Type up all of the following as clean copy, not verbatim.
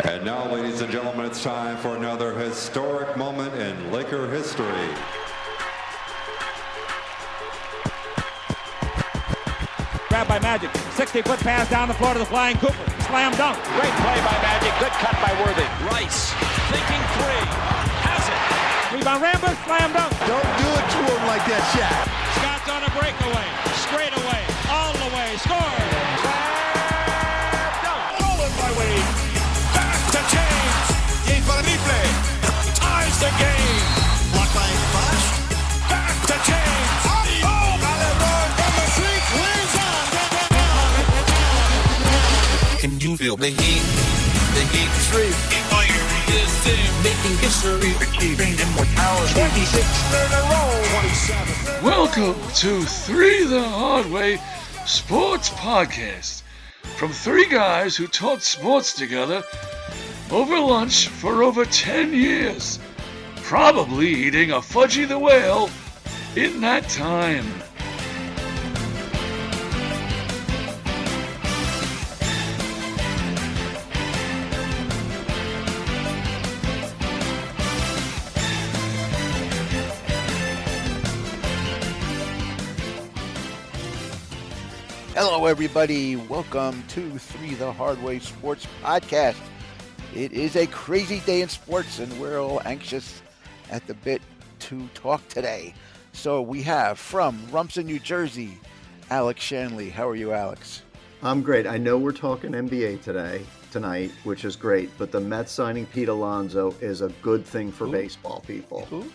And now, ladies and gentlemen, it's time for another historic moment in Laker history. Grabbed by Magic. 60-foot pass down the floor to the flying Cooper. Slam dunk. Great play by Magic. Good cut by Worthy. Rice thinking three. Has it. Rebound Rambert. Slam dunk. Don't do it to him like that, Shaq. Scott's on a breakaway. Straight away. All the way. Score. Stolen by Wade. Back to James. Infalible. Ties the game. Blocked by Bosh. Back to James. Oh, LeBron from the street wins on. Can you feel the heat? The heat streak. Fire this team. Making history. Achieving immortality. 26 in a row. 27. Welcome to Three the Hard Way Sports Podcast. From three guys who taught sports together over lunch for over 10 years. Probably eating a Fudgy the Whale in that time. Hello, everybody. Welcome to Three the Hard Way Sports Podcast. It is a crazy day in sports, and we're all anxious at the bit to talk today. So we have from Rumson, New Jersey, Alex Shanley. How are you, Alex? I'm great. I know we're talking NBA tonight, which is great, but the Mets signing Pete Alonso is a good thing for baseball people. Who?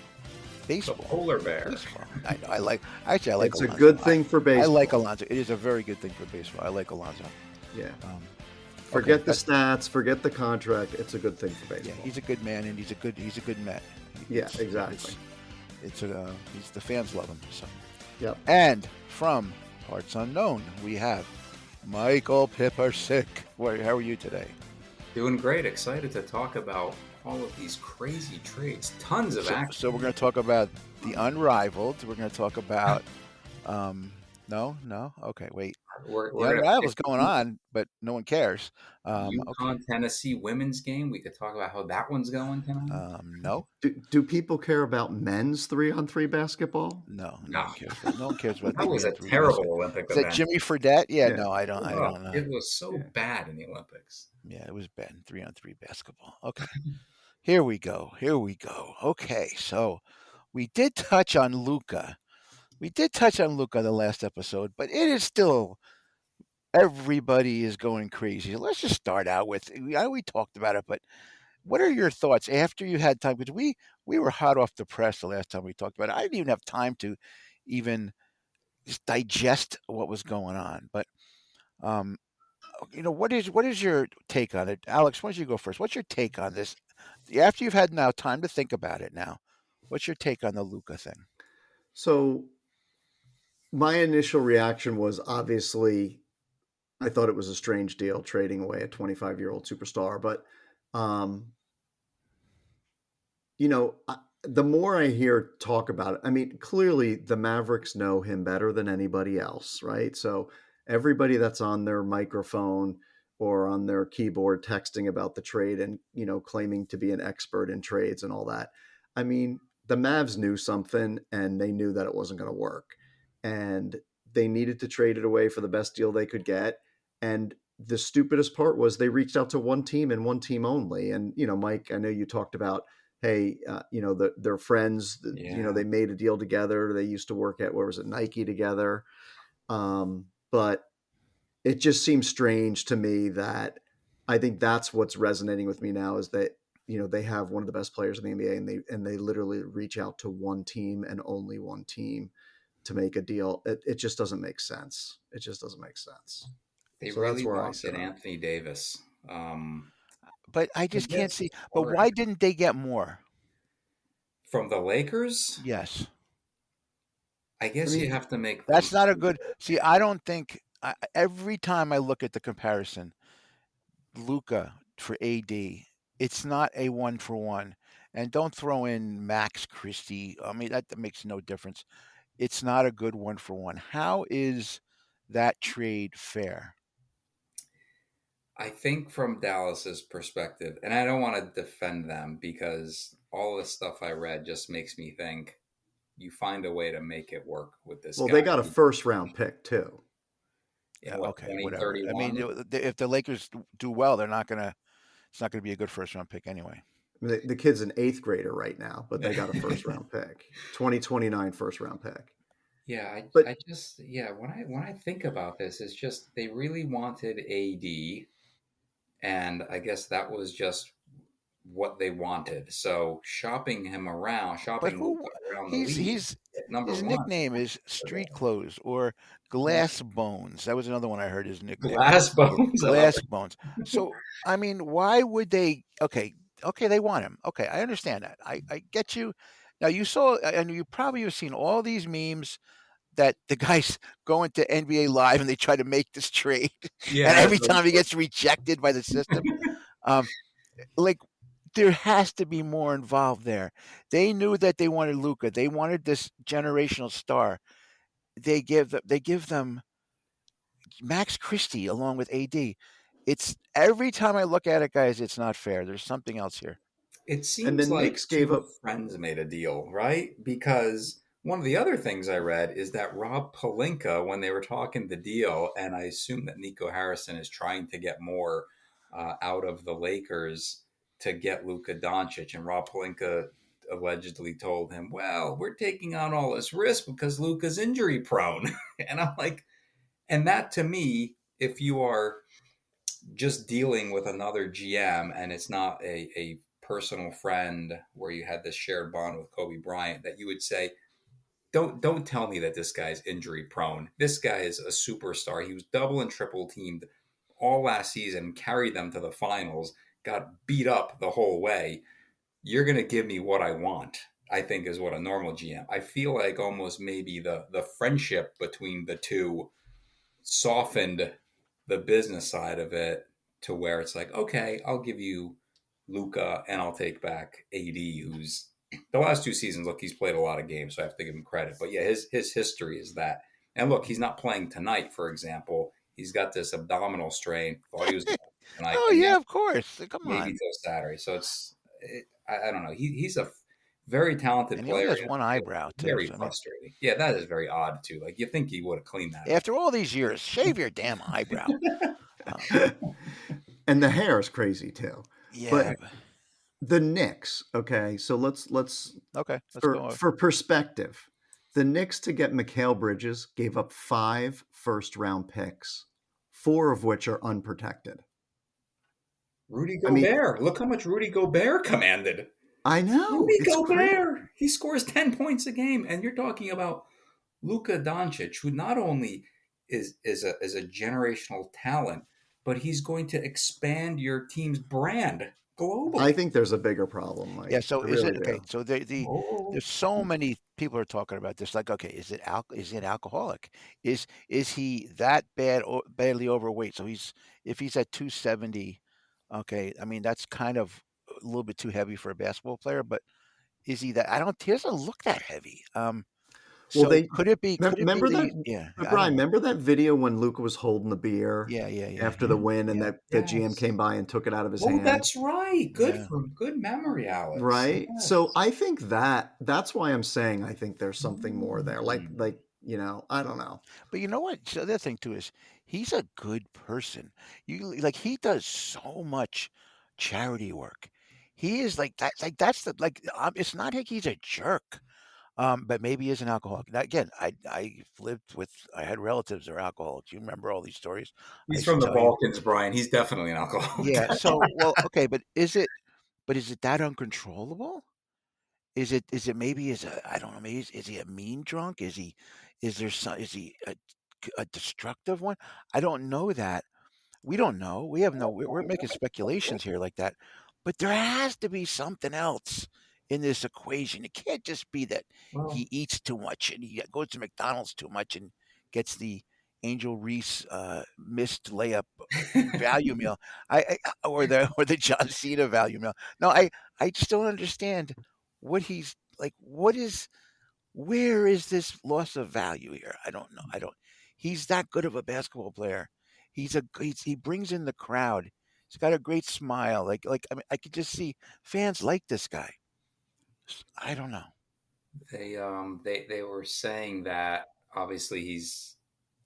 Baseball. The polar bear. Baseball. I like It's Alonso. a good thing for baseball. I like Alonso. It is a very good thing for baseball. I like Alonso. Yeah. Forget the stats, forget the contract. It's a good thing for baseball. Yeah, he's a good man, and he's a good Met. Yeah, exactly. It's the fans love him. So. Yep. And from Parts Unknown, we have Michael Pippersick. How are you today? Doing great. Excited to talk about all of these crazy trades. Tons of action. So we're going to talk about the Unrivaled. We're going to talk about no. Okay, wait. We're The Unrivaled's going on, but no one cares. UConn, Tennessee women's game. We could talk about how that one's going tonight. No. Do people care about men's 3-on-3 basketball? No. No. No one cares about That was a terrible Olympic Is event. that Jimmy Fredette? Yeah, Yeah. no, I don't know. It was so bad in the Olympics. Yeah, it was bad. 3-on-3 basketball. Okay. Here we go. Okay, so we did touch on Luka. The last episode, but it is still, everybody is going crazy. Let's just start out with, we talked about it, but what are your thoughts after you had time? Because we were hot off the press the last time we talked about it. I didn't even have time to even just digest what was going on. But, what is your take on it? Alex, why don't you go first? What's your take on this? After you've had now time to think about it now, what's your take on the Luka thing? So my initial reaction was, obviously, I thought it was a strange deal trading away a 25-year-old superstar. But, the more I hear talk about it, I mean, clearly the Mavericks know him better than anybody else, right? So everybody that's on their microphone or on their keyboard texting about the trade and, claiming to be an expert in trades and all that. I mean, the Mavs knew something, and they knew that it wasn't going to work. And they needed to trade it away for the best deal they could get. And the stupidest part was they reached out to one team and one team only. And, Mike, I know you talked about, hey, they're friends, they made a deal together. They used to work at, Nike together. But it just seems strange to me that I think that's what's resonating with me now is that, they have one of the best players in the NBA and they literally reach out to one team and only one team to make a deal. It just doesn't make sense. It just doesn't make sense. They So really that's where I wanted sit on it. Anthony Davis. But I just can't see. But why didn't they get more? From the Lakers? Yes. I guess you have to make... That's not a good... See, I don't think... every time I look at the comparison, Luka for AD, it's not a one-for-one. And don't throw in Max Christie. I mean, that makes no difference. It's not a good one-for-one. How is that trade fair? I think from Dallas's perspective, and I don't want to defend them because all the stuff I read just makes me think you find a way to make it work with this Well, guy they got a first round pick too. in what, Okay, whatever. I mean, 2031? if the Lakers do well, they're not gonna. It's not gonna be a good first round pick anyway. I mean, the kid's an eighth grader right now, but they got a first round pick, 2029 first round pick. Yeah, But I just yeah, when I think about this, it's just they really wanted AD, and I guess that was just what they wanted. So shopping him around, But shopping who? Luka around the league He's at number his one. nickname is Street Clothes or Glass Bones. That was another one I heard his nickname. Glass bones. I love Glass Bones. So I mean, why would they? Okay, they want him. Okay, I understand that. I get you. Now you saw, and you probably have seen all these memes that the guys go into NBA Live and they try to make this trade, and Yeah, every time he gets rejected by the system, um, like there has to be more involved there. They knew that they wanted Luca. They wanted this generational star. They give them Max Christie along with AD. It's every time I look at it, guys, it's not fair. There's something else here. it and the seems like Knicks gave two up. friends made a deal, right? Because one of the other things I read is that Rob Pelinka, when they were talking the deal, and I assume that Nico Harrison is trying to get more out of the Lakers to get Luka Doncic, and Rob Pelinka allegedly told him, "Well, we're taking on all this risk because Luka's injury prone," and I'm like, and that to me, if you are just dealing with another GM and it's not a personal friend where you had this shared bond with Kobe Bryant, that you would say, don't tell me that this guy's injury prone. This guy is a superstar. He was double and triple teamed all last season, carried them to the finals, got beat up the whole way. You're going to give me what I want, I think is what a normal GM. I feel like almost maybe the friendship between the two softened the business side of it to where it's like, okay, I'll give you Luca and I'll take back AD, who's the last two seasons. Look, he's played a lot of games, so I have to give him credit. But yeah, his history is that. And look, he's not playing tonight, for example. He's got this abdominal strain. Thought he was going to play tonight, Oh and yeah, now of course. Come maybe on. till Saturday. So I don't know. He's a very talented And he only player. has one eyebrow too. Very So, I mean, frustrating. Yeah, that is very odd too. Like you think he would have cleaned that up. after all these years, shave your damn eyebrow. And the hair is crazy too. Yeah. But the Knicks, okay, so let's Okay, let's for go. for perspective, the Knicks to get Mikal Bridges gave up 5 first round picks, 4 of which are unprotected. Rudy I mean, Gobert. Look how much Rudy Gobert commanded. I know Rudy it's crazy. Gobert. He scores 10 points a game. And you're talking about Luka Doncic, who not only is a generational talent, but he's going to expand your team's brand globally. I think there's a bigger problem, Mike. Yeah. So I is really it okay? do. So Oh. there's so many people are talking about this. Like, okay, is it alcoholic? Is he that badly overweight? So if he's at 270, okay. I mean that's kind of a little bit too heavy for a basketball player. But is he that? I don't. He doesn't look that heavy. Well, So they could it be? Could it be remember that, the? Yeah. I Brian. don't know. Remember that video when Luca was holding the beer Yeah. after the win, and Yeah. that GM Yes. came by and took it out of his Oh, hand, that's right. Yeah. Good memory, Alex. right? Yes. So I think that's why I'm saying I think there's something more there. Like I don't know. But you know what? So the other thing too is he's a good person. Like he does so much charity work. He is like that. Like that's the like. It's not like he's a jerk. But maybe he is an alcoholic. Now, again, I had relatives that are alcoholics. You remember all these stories I He's used to from the tell you. Balkans, Brian. He's definitely an alcoholic. Yeah. So well, okay, but is it that uncontrollable? Is it maybe I don't know, maybe is he a mean drunk? Is he a destructive one? I don't know that. We don't know. We have no we're making speculations here like that. But there has to be something else in this equation. It can't just be that Well, he eats too much and he goes to McDonald's too much and gets the Angel Reese missed layup value meal. Or the John Cena value meal. No, I just don't understand what he's like. Where is this loss of value here? I don't know. I don't. He's that good of a basketball player. He brings in the crowd. He's got a great smile. I mean, I could just see fans like this guy. I don't know. They were saying that obviously he's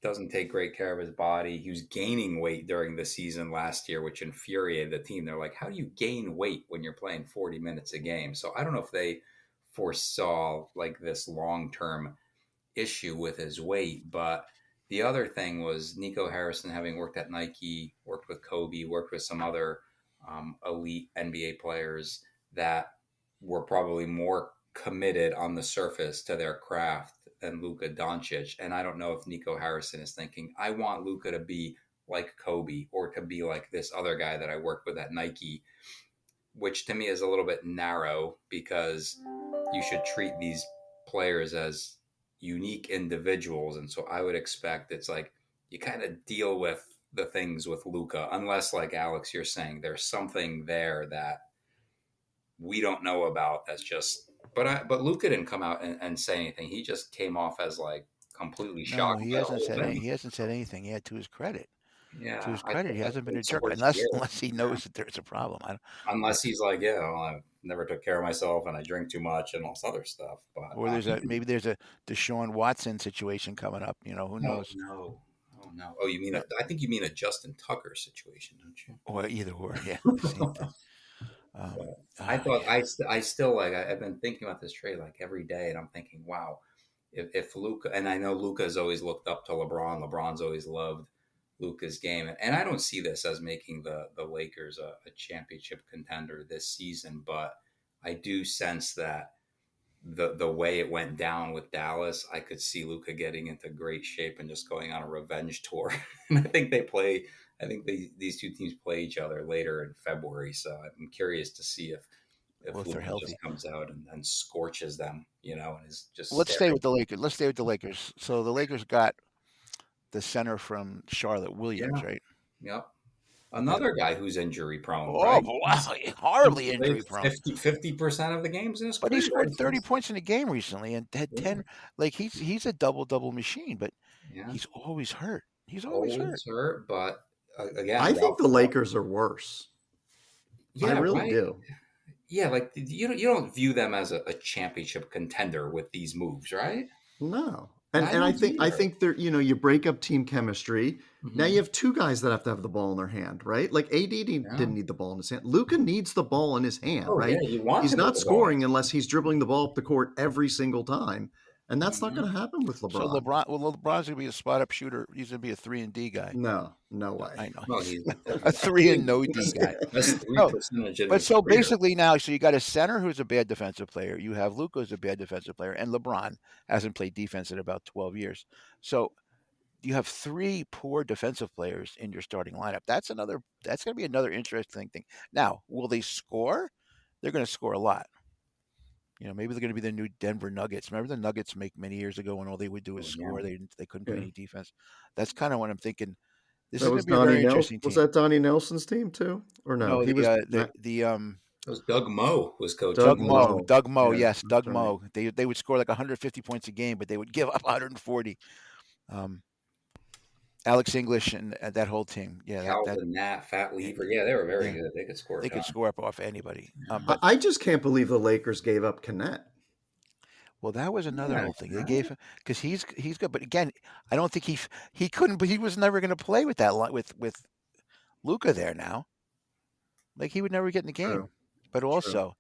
doesn't take great care of his body. He was gaining weight during the season last year, which infuriated the team. They're like, how do you gain weight when you're playing 40 minutes a game? So I don't know if they foresaw like this long term issue with his weight. But the other thing was Nico Harrison, having worked at Nike, worked with Kobe, worked with some other elite NBA players that were probably more committed on the surface to their craft than Luka Doncic. And I don't know if Nico Harrison is thinking, I want Luka to be like Kobe or to be like this other guy that I worked with at Nike, which to me is a little bit narrow because you should treat these players as unique individuals. And so I would expect it's like you kind of deal with the things with Luka, unless, like Alex, you're saying there's something there that we don't know about. That's just, but Luka didn't come out and say anything. He just came off as like completely No, shocked by the whole he thing. hasn't said anything yet to his credit. To Yeah, his credit, he I hasn't been a think jerk towards the end, unless he knows that there's a problem. unless he's like, yeah, well, I never took care of myself and I drink too much and all this other stuff. But Or maybe there's a Deshaun Watson situation coming up. Who oh knows? no, oh no, oh you mean I think you mean a Justin Tucker situation, don't you? Or either or, yeah, same thing. I thought Yeah. I still like I've been thinking about this trade like every day, and I'm thinking, wow, if Luka, and I know Luka's always looked up to LeBron. LeBron's always loved Luka's game, and I don't see this as making the Lakers a championship contender this season, but I do sense that the way it went down with Dallas, I could see Luka getting into great shape and just going on a revenge tour. And I think they play. I think these two teams play each other later in February. So I'm curious to see if Well, if they're Luka just healthy. comes out and scorches them, and is just Let's stay staring. with the Lakers. Let's stay with the Lakers. So the Lakers got the center from Charlotte, Williams, Yeah. right? Yep. Okay. Another guy who's injury prone, Oh, right? wow, He's horribly played injury prone. 50% of the games in his But he career. scored 30 points in a game recently and had Yeah. 10. Like he's a double machine, but Yeah. he's always hurt. He's always hurt. Always hurt, but again, I think the Ralph, Lakers are worse. I yeah, really right. do. Yeah, like you don't view them as a championship contender with these moves, right? No. I And I don't think either. there, you break up team chemistry. Now you Mhm. have two guys that have to have the ball in their hand, right? Like AD Yeah. didn't need the ball in his hand. Luca needs the ball in his hand, Oh yeah, right? you want He's him with not the ball. scoring unless he's dribbling the ball up the court every single time. And that's not Mhm. going to happen with So LeBron. LeBron's gonna be a spot up shooter. He's gonna be a 3-and-D guy. No, no No, way. I know Well, he's he's a 3-and-no-D guy. best three No, percentage in but his so career. basically now, so you got a center who's a bad defensive player. You have Luka who's a bad defensive player, and LeBron hasn't played defense in about 12 years. So you have three poor defensive players in your starting lineup. That's going to be another interesting thing. Now, will they score? They're going to score a lot. Maybe they're going to be the new Denver Nuggets. Remember the Nuggets many years ago when all they would do is Oh, score. yeah. They couldn't play Yeah. any defense. That's kind of what I'm thinking. This That is going was to be a Donnie very Nelson. interesting Was team. that Donnie Nelson's team too? Or no? No, He was It was Doug Moe was coaching. Doug Moe. Moe. Doug Moe, Yeah, yes, that's Doug right. Moe. They would score like 150 points a game, but they would give up 140. Alex English and that whole team, yeah, Calvin, Nat, Fat Lever. Yeah, they were very yeah, good. They could score a they could ton. score up off anybody. I But I just can't believe the Lakers gave up Connect. well, that was another Yeah, whole thing. They right? gave him because he's good, but again, I don't think he couldn't. But he was never going to play with that with Luca there now. Like he would never get in the game. True. But also,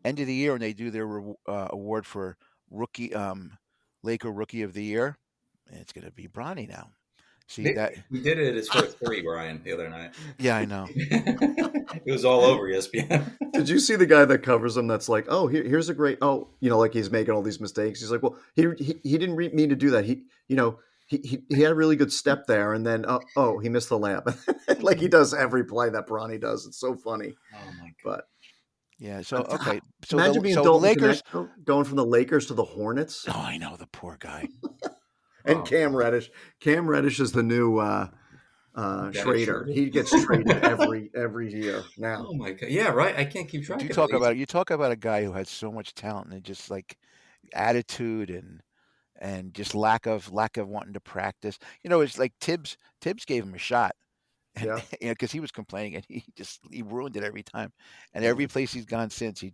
end of the year when they do their award for rookie Laker Rookie of the Year, it's going to be Bronny now. See that? We did it at his first three, Brian, the other night. Yeah, I know. It was all over ESPN. Did you see the guy that covers him? That's like, oh, here's a great. Oh, like he's making all these mistakes. He's like, well, he didn't mean to do that. He had a really good step there, and then he missed the layup. Like he does every play that Bronny does. It's so funny. Oh my god! But Yeah. So okay. So imagine being the Dalton Lakers. Knecht, going from the Lakers to the Hornets. Oh, I know, the poor guy. And Cam Reddish. Cam Reddish is the new Schrader. Schrader? He gets traded every year now. Oh my god! Yeah, right. I can't keep track. You of talk these. about you talk about a guy who had so much talent and just like attitude and just lack of wanting to practice. It's like Tibbs gave him a shot, and Yeah. because he was complaining and he ruined it every time. And every place he's gone since, he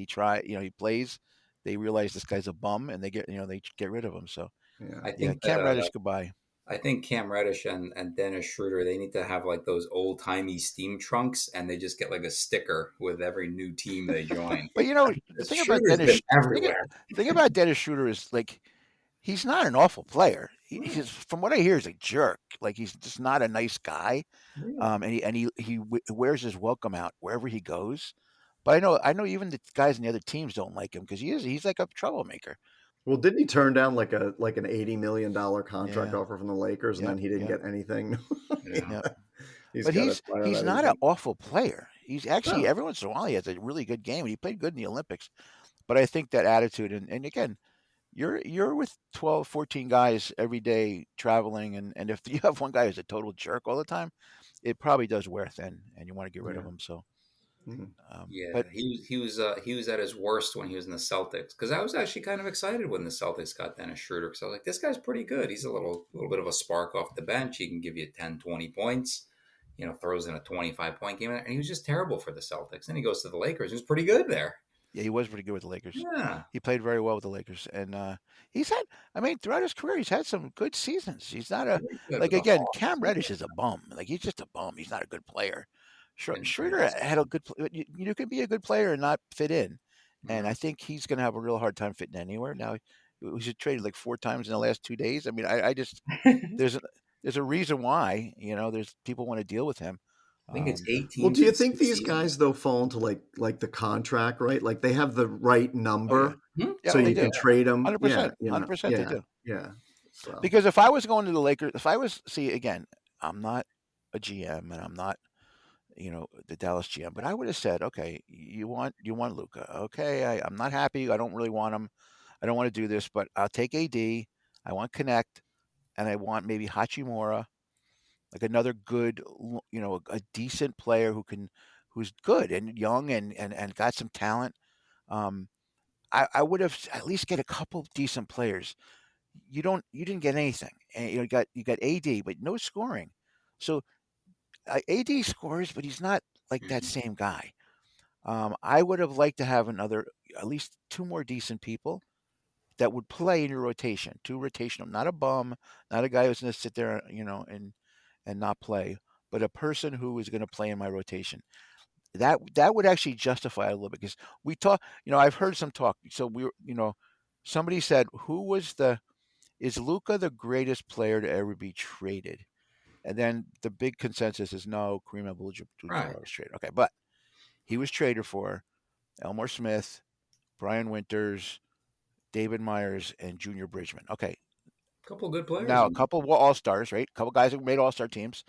tried. He plays. They realize this guy's a bum, and they get rid of him. So Yeah. I yeah, think that Cam Reddish goodbye. I think Cam Reddish and Dennis Schroeder, they need to have like those old timey steam trunks, and they just get like a sticker with every new team they join. But the thing about Schroeder's been thing, everywhere. thing about Dennis Schroeder is like he's not an awful player. He's from what I hear, he's a jerk. Like he's just not a nice guy. Really? And he wears his welcome out wherever he goes. But I know even the guys in the other teams don't like him because he's like a troublemaker. Well, didn't he turn down like an $80 million contract Yeah, offer from the Lakers, and yep, then he didn't yep, get anything? Yeah. yep. He's But got to fire he's that not an agent. awful player. He's actually No. every once in a while he has a really good game and he played good in the Olympics. But I think that attitude and again, you're with 12, 14 guys every day traveling and if you have one guy who's a total jerk all the time, it probably does wear thin and you want to get rid of Yeah. him. So Mhm. Yeah, but he was at his worst when he was in the Celtics, because I was actually kind of excited when the Celtics got Dennis Schroeder, because I was like, this guy's pretty good. He's a little bit of a spark off the bench. He can give you 10, 20 points, throws in a 25-point game, and he was just terrible for the Celtics. Then he goes to the Lakers. He was pretty good there. yeah, he was pretty good with the Lakers. Yeah, He played very well with the Lakers, and he's had. I mean, throughout his career, he's had some good seasons. He's not a very good like with the again. Hawks. Cam Reddish is a bum. Like he's just a bum. He's not a good player. And Schroeder had a good. You can be a good player and not fit in, and I think he's going to have a real hard time fitting anywhere. Now, he was traded like 4 times in the last 2 days. I mean, I just there's a, there's a reason why. There's people want to deal with him. I think it's 8 Well, teams do you in think 6 these seasons. guys though fall into like the contract, right? Like they have the right Oh yeah, number, Hmm? yeah, so they you do. can trade them. Yeah, 100%, 100% they yeah, do. yeah. So Because if I was going to the Lakers, if I was see again, I'm not a GM and I'm not the Dallas GM, but I would have said, okay, you want Luca, okay, I'm not happy, I don't really want him, I don't want to do this, but I'll take AD, I want Connect, and I want maybe Hachimura, like another good, a decent player who's good and young and got some talent. Um, I would have at least get a couple decent players. You didn't get anything, and you got AD, but no scoring. So AD scores, but he's not like that Mhm. same guy. I would have liked to have at least two more decent people that would play in your rotation, two rotational, not a bum, not a guy who's going to sit there, and not play, but a person who is going to play in my rotation. That would actually justify it a little bit because we talk. I've heard some talk. So somebody said, is Luca the greatest player to ever be traded? And then the big consensus is no, Kareem Right. Abdul-Jabbar was traded. Okay, but he was traded for Elmore Smith, Brian Winters, David Myers, and Junior Bridgman. Okay, A couple of good players now a in there. couple All Stars, right? A couple guys who made All Star teams.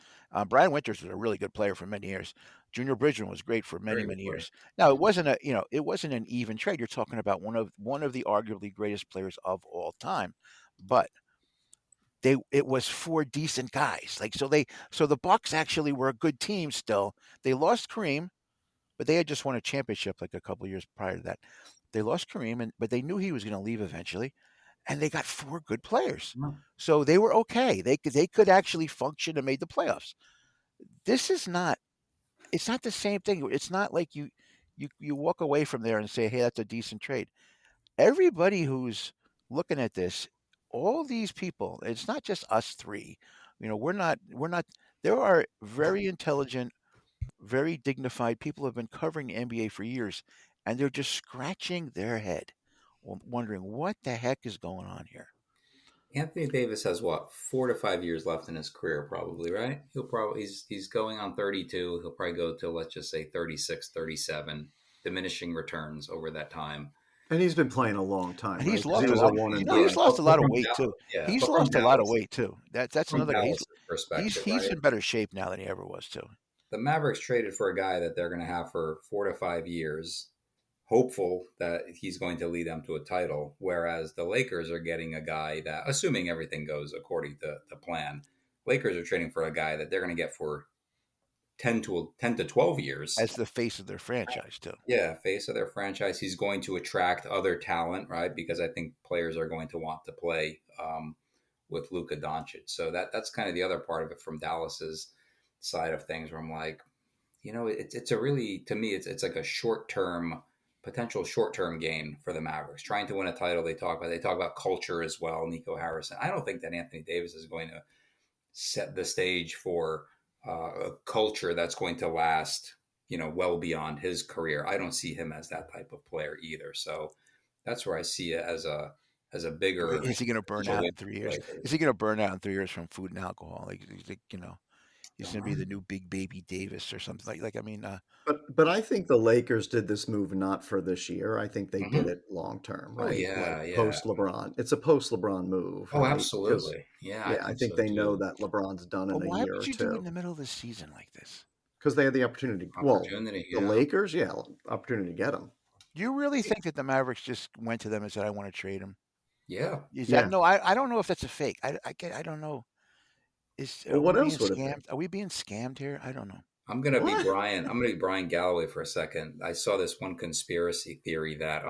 Brian Winters was a really good player for many years. Junior Bridgman was great for many Very good many player. years. Now Yeah. it wasn't an even trade. You're talking about one of the arguably greatest players of all time, but it was four decent guys. Like so the Bucks actually were a good team still. They lost Kareem, but they had just won a championship like a couple of years prior to that. They lost Kareem, but they knew he was going to leave eventually, and they got four good players. Yeah. So they were okay. They could actually function and made the playoffs. This is not. It's not the same thing. It's not like you walk away from there and say, "Hey, that's a decent trade." Everybody who's looking at this, all these people, it's not just us three. We're not. There are very intelligent, very dignified people who have been covering the NBA for years, and they're just scratching their head, wondering what the heck is going on here. Anthony Davis has what, 4 to 5 years left in his career, probably, right? He's going on 32. He'll probably go to, let's just say, 36, 37, diminishing returns over that time. and he's been playing a long time, And right? he's Because he lost a was a lot. one and He's done. lost a lot of From weight too. Dallas, yeah, He's but from lost a lot of Dallas, weight too. That's from another guy. Dallas' He's perspective, he's right? in better shape now than he ever was too. The Mavericks traded for a guy that they're going to have for 4 to 5 years, hopeful that he's going to lead them to a title. Whereas the Lakers are getting a guy that, assuming everything goes according to the plan, Lakers are trading for a guy that they're going to get for 10 to 12 years. As the face of their franchise too. Yeah, face of their franchise. He's going to attract other talent, right? Because I think players are going to want to play with Luka Doncic. So that's kind of the other part of it from Dallas's side of things where I'm like, it's a really, to me, it's like a potential short term gain for the Mavericks trying to win a title. They talk about culture as well. Nico Harrison. I don't think that Anthony Davis is going to set the stage for a culture that's going to last, well beyond his career. I don't see him as that type of player either. So that's where I see it as a bigger. Is he going to burn potential out win in 3 for the years? Lakers. Is he going to burn out in 3 years from food and alcohol? He's Don't going to be know. the new Big Baby Davis or something I mean, But I think the Lakers did this move not for this year. I think they did Mhm. it long term, Oh right? Like yeah, yeah. post LeBron. It's a post LeBron move, Oh, right? Because absolutely. Yeah, I yeah, I think think so they know too. that LeBron's done but in a why year would or you do it in two the middle of the season like this? because they had the opportunity. Well, Opportunity, the Lakers, yeah, opportunity to get him. Do you really think that the Mavericks just went to them and said, "I want to trade him"? Yeah. Is that Yeah. no? I don't know if that's a fake. I don't know. Are Well, we what being else would it be? scammed? Are we being scammed here? I don't know. What? I'm gonna be Brian Galloway for a second. I saw this one conspiracy theory that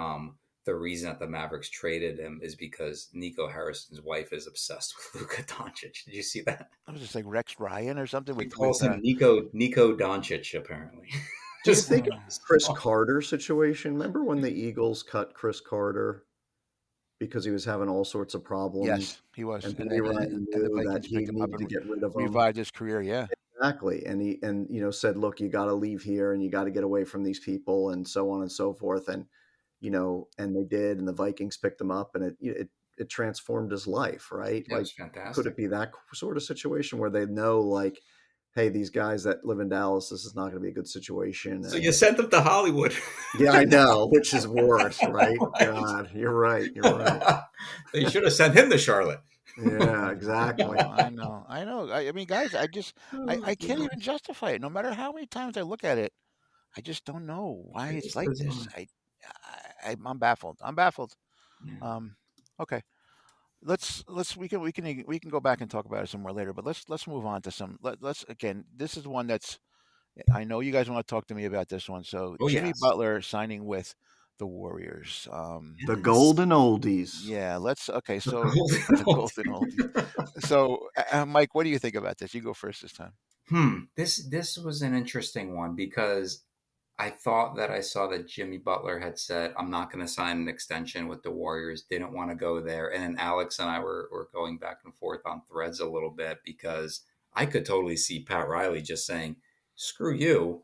the reason that the Mavericks traded him is because Nico Harrison's wife is obsessed with Luka Doncic. Did you see that? I was just like Rex Ryan or something She with calls him Nico Doncic apparently. Do you Just think of like, the Chris Carter situation? Remember when the Eagles cut Chris Carter because he was having all sorts of problems, yes, he was, and and B. Ryan and the knew that Vikings he picked him up needed to and get rid of him. revived his career. Yeah, Exactly. And said, look, you got to leave here and you got to get away from these people and so on and so forth. And, and they did, and the Vikings picked him up and it transformed his life, right? yeah, it Like, was could fantastic. it be that sort of situation where they know, like, hey, these guys that live in Dallas, this is not going to be a good situation. So And you sent him to Hollywood. yeah, I know, which is worse, right? Right. God, you're right. You're right. They should have sent him to Charlotte. Yeah, I exactly. know, I know, I know. I mean, guys, I can't even justify it. No matter how many times I look at it, I just don't know why It it's is like this. bizarre. I'm baffled. I'm baffled. Yeah. Okay. We can go back and talk about it some more later, but let's move on to let's again. This is one that's I know you guys want to talk to me about this one. So Oh Jimmy yes. Butler signing with the Warriors. The Yes. golden oldies. Yeah, let's okay. The So the golden oldies. golden. So Mike, what do you think about this? You go first this time. This was an interesting one because I thought that I saw that Jimmy Butler had said, I'm not going to sign an extension with the Warriors, didn't want to go there. And then Alex and I were going back and forth on threads a little bit because I could totally see Pat Riley just saying, screw you.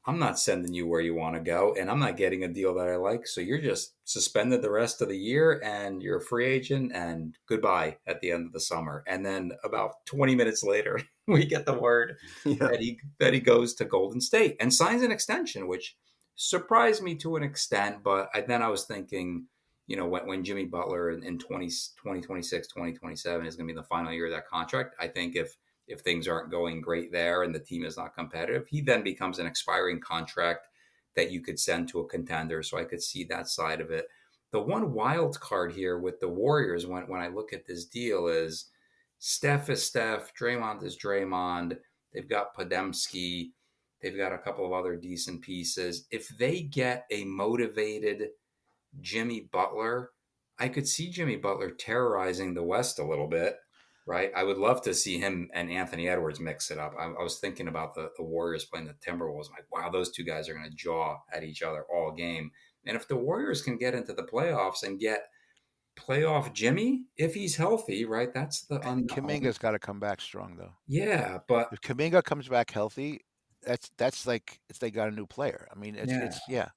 I'm not sending you where you want to go, and I'm not getting a deal that I like. So you're just suspended the rest of the year, and you're a free agent, and goodbye at the end of the summer. And then about 20 minutes later, we get the word Yeah. that he goes to Golden State and signs an extension, which surprised me to an extent. But then I was thinking, when Jimmy Butler in 2026, 2027 is going to be the final year of that contract, I think if things aren't going great there and the team is not competitive, he then becomes an expiring contract that you could send to a contender. So I could see that side of it. The one wild card here with the Warriors, when I look at this deal, is Steph is Steph, Draymond is Draymond. They've got Podemski. They've got a couple of other decent pieces. If they get a motivated Jimmy Butler, I could see Jimmy Butler terrorizing the West a little bit, right? I would love to see him and Anthony Edwards mix it up. I was thinking about the Warriors playing the Timberwolves. I'm like, wow, those two guys are going to jaw at each other all game. And if the Warriors can get into the playoffs and get playoff Jimmy, if he's healthy, right? That's the And unknown. Kaminga's got to come back strong though. Yeah, but If Kaminga comes back healthy, that's like it's they got a new player. I mean, yeah. it's yeah.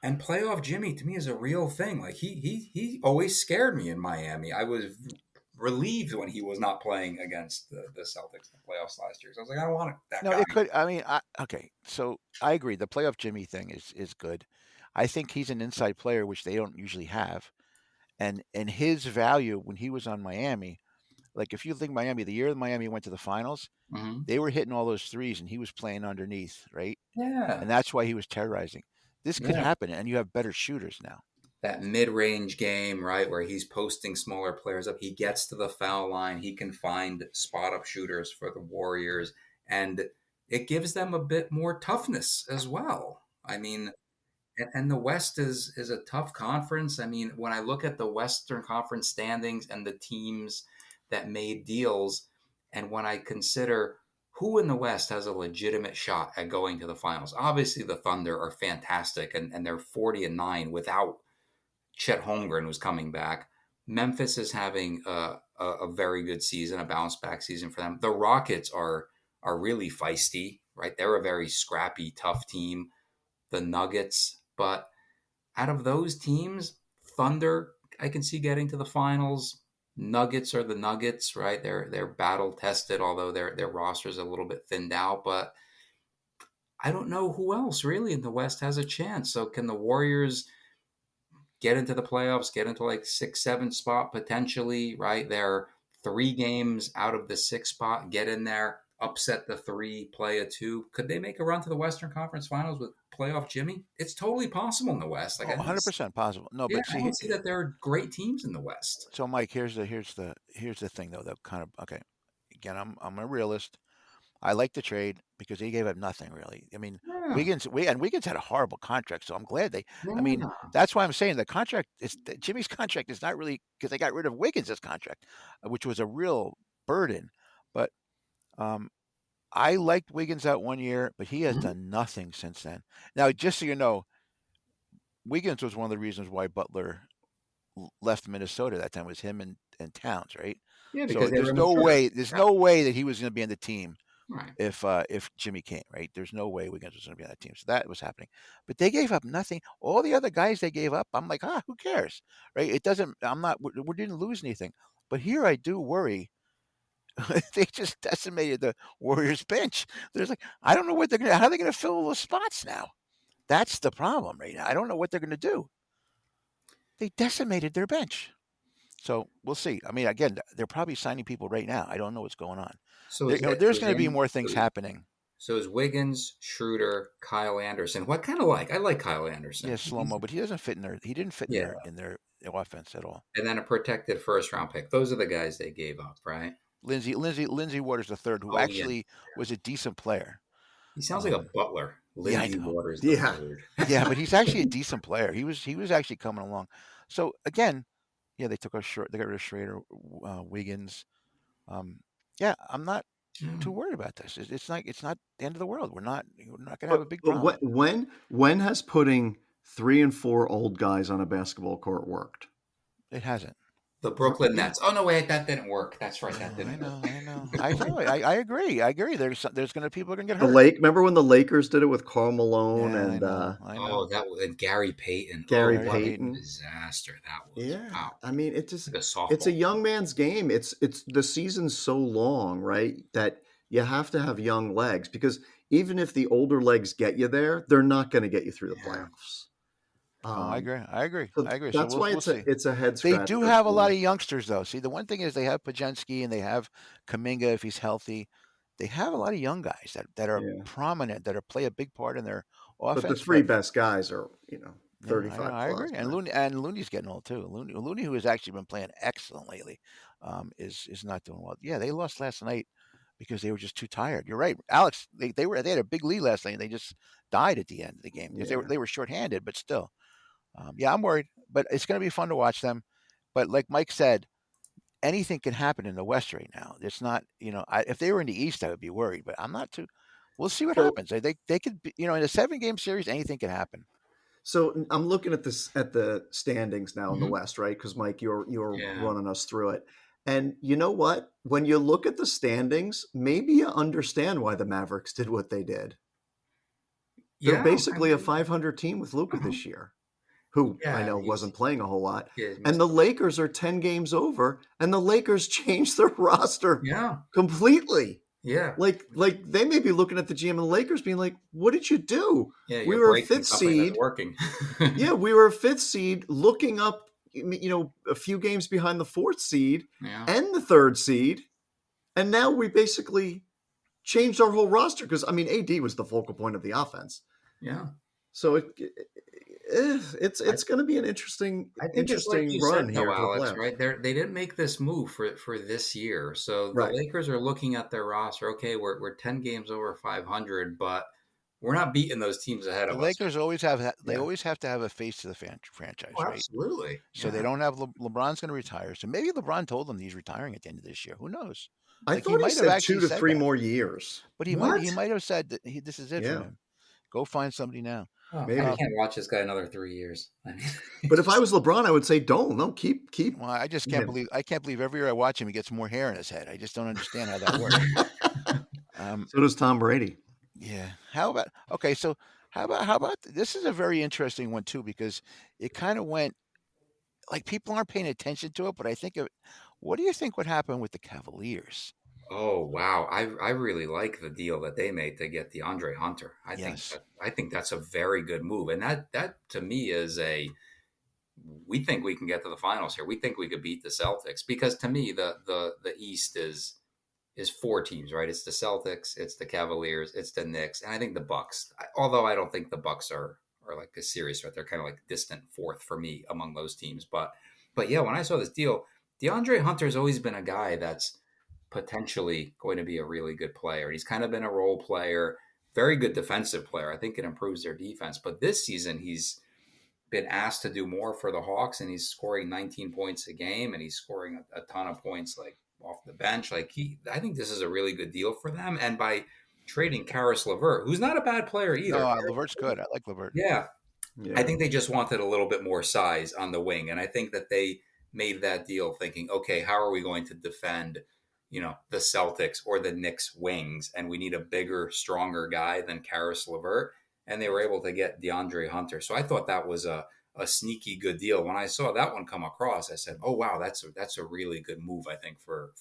And playoff Jimmy to me is a real thing. Like he always scared me in Miami. I was relieved when he was not playing against the Celtics in the playoffs last year. So I was like, I don't want that No, guy. it could. I mean, okay. So I agree. The playoff Jimmy thing is good. I think he's an inside player, which they don't usually have, and his value when he was on Miami, like if you think Miami, the year Miami went to the finals, Mm-hmm. they were hitting all those threes, and he was playing underneath, right? Yeah, And that's why he was terrorizing. This could yeah. happen, and you have better shooters now. That mid-range game, right, where he's posting smaller players up. He gets to the foul line. He can find spot-up shooters for the Warriors, and it gives them a bit more toughness as well. I mean, and the West is a tough conference. I mean, when I look at the Western Conference standings and the teams that made deals, and when I consider who in the West has a legitimate shot at going to the finals? Obviously, the Thunder are fantastic, and they're 40-9 without Chet Holmgren, who's coming back. Memphis is having a very good season, a bounce back season for them. The Rockets are really feisty, right? They're a very scrappy, tough team. The Nuggets, but out of those teams, Thunder I can see getting to the finals. Nuggets are the Nuggets, right? They're battle tested, although their roster is a little bit thinned out. But I don't know who else really in the West has a chance. So can the Warriors get into the playoffs, get into like 6-7 spot potentially, right? They're 3 games out of the 6 spot, get in there, upset the 3, play a 2. Could they make a run to the Western Conference Finals with playoff Jimmy? It's totally possible in the West. Like, Oh, 100% possible. No, yeah, but I see, don't see that there are great teams in the West. so Mike, here's the thing though that kind of okay. Again, I'm a realist. I like the trade because he gave up nothing really. I mean, Yeah, Wiggins had a horrible contract, so I'm glad they. I mean, yeah. that's why I'm saying the contract is Jimmy's contract is not really because they got rid of Wiggins' contract, which was a real burden. But I liked Wiggins out 1 year, but he has Mhm. done nothing since then. Now, just so you know, Wiggins was one of the reasons why Butler left Minnesota that time was him and Towns, right? Yeah, So because they were immature. there's Yeah, no way that he was going to be on the team right. if Jimmy came, right? There's no way Wiggins was going to be on that team. So that was happening. But they gave up nothing. All the other guys they gave up, I'm like, who cares, right? It doesn't. I'm not. We didn't lose anything. But here I do worry. They just decimated the Warriors bench. There's like I don't know what they're gonna. How are they going to fill all those spots now? That's the problem right now. I don't know what they're going to do. They decimated their bench. So we'll see. I mean, again, they're probably signing people right now. I don't know what's going on. So There, is you know, that there's is going to be Andy? more things happening. So is Wiggins, Schroeder, Kyle Anderson? What kind of like? I like Kyle Anderson. Yeah, slow mo, but he doesn't fit in their. He didn't fit Yeah, in their offense at all. and then a protected first round pick. Those are the guys they gave up, right? Lindsey Waters the third, who Oh yeah, actually was a decent player. he sounds like a butler. Yeah, I Lindsey know. Waters the Yeah. third. Yeah, but he's actually a decent player. He was actually coming along. So again, yeah, they took a short. They got rid of Schrader, Wiggins. Yeah, I'm not too worried about this. It's not the end of the world. We're not going to have a big problem. When has putting 3 and 4 old guys on a basketball court worked? It hasn't. The Brooklyn Nets. Oh no, wait, that didn't work. That's right, that I didn't work. know. I agree. There's going to people are going to get The hurt. Remember when the Lakers did it with Karl Malone Yeah, and I know. Oh, that was and Gary Payton. Gary What a Payton? disaster that was. Yeah, Wow. I mean, it just Like a softball. it's a young man's game. It's the season's so long, right? That you have to have young legs because even if the older legs get you there, they're not going to get you through the Yeah. playoffs. I agree. So So that's why we'll see. it's a head They scratcher. do have a lot of youngsters, though. See, the one thing is they have Pajensky and they have Kaminga if he's healthy. They have a lot of young guys that are Yeah. prominent, that are play a big part in their But the offense. 3 best guys are, Yeah, 35 I plus. agree. And Looney's getting old too. Looney, who has actually been playing excellent lately, is not doing well. Yeah, they lost last night because they were just too tired. You're right, Alex. They had a big lead last night and they just died at the end of the game because Yeah. they were shorthanded, but still. Yeah, I'm worried, but it's going to be fun to watch them. But like Mike said, anything can happen in the West right now. It's not, if they were in the East, I would be worried, but I'm not too. We'll see what So- happens. They could, be, in a 7-game series, anything can happen. So I'm looking at the standings now in the Mhm. West, right? Because Mike, you're Yeah. running us through it, and you know what? When you look at the standings, maybe you understand why the Mavericks did what they did. They're Yeah, basically I a mean, 500 team with Luka this year, who I Yeah, know he's- wasn't playing a whole lot. yeah, And the Lakers are 10 games over, and the Lakers changed their roster yeah, completely. yeah. Like they may be looking at the GM and the Lakers being like, "What did you do? Yeah, we you're were a breaking 5th something that's seed. working. Yeah, we were a 5th seed, looking up, a few games behind the 4th seed Yeah. and the 3rd seed, and now we basically changed our whole roster because AD was the focal point of the offense. Yeah. So it's going to be an interesting I think it's like you run said, here though, for the Alex, playoffs. right? They didn't make this move for this year. So Right. the Lakers are looking at their roster. Okay, we're 10 games over 500, but we're not beating those teams ahead The of us. Lakers always have Yeah. always have to have a face to the franchise, Oh, right? absolutely. So they Yeah. don't have LeBron's going to retire. So maybe LeBron told them he's retiring at the end of this year. Who knows? I Like he thought he might have said 2 actually to said 3 that, more years. but What? he might have said that this is it for Yeah, him. Go find somebody now. Oh, I maybe. can't watch this guy another 3 years. I mean, But if I was LeBron, I would say don't. No, keep Well, I just can't him. believe every year I watch him, he gets more hair in his head. I just don't understand how that works. So does Tom Brady. Yeah. How about okay? So how about this is a very interesting one too because it kind of went like people aren't paying attention to it, but I think what do you think would happen with the Cavaliers? oh wow, I really like the deal that they made to get DeAndre Hunter. Yes. I think that's a very good move, and that to me is a we think we can get to the finals here. We think we could beat the Celtics because to me the East is four teams, right? It's the Celtics, it's the Cavaliers, it's the Knicks, and I think the Bucks. Although I don't think the Bucks are like a serious threat. They're kind of like distant fourth for me among those teams. But yeah, when I saw this deal, DeAndre Hunter's always been a guy that's potentially going to be a really good player. He's kind of been a role player, very good defensive player. I think it improves their defense. But this season, he's been asked to do more for the Hawks, and he's scoring 19 points a game, and he's scoring a ton of points like off the bench. I think this is a really good deal for them. And by trading Karis LeVert, who's not a bad player either. No, Levert's good. I like Levert. Yeah, Yeah. I think they just wanted a little bit more size on the wing, and I think that they made that deal thinking, okay, how are we going to defend, the Celtics or the Knicks wings, and we need a bigger, stronger guy than Karis LeVert, and they were able to get DeAndre Hunter. So I thought that was a sneaky good deal. When I saw that one come across, I said, "Oh wow, that's a really good move." I think for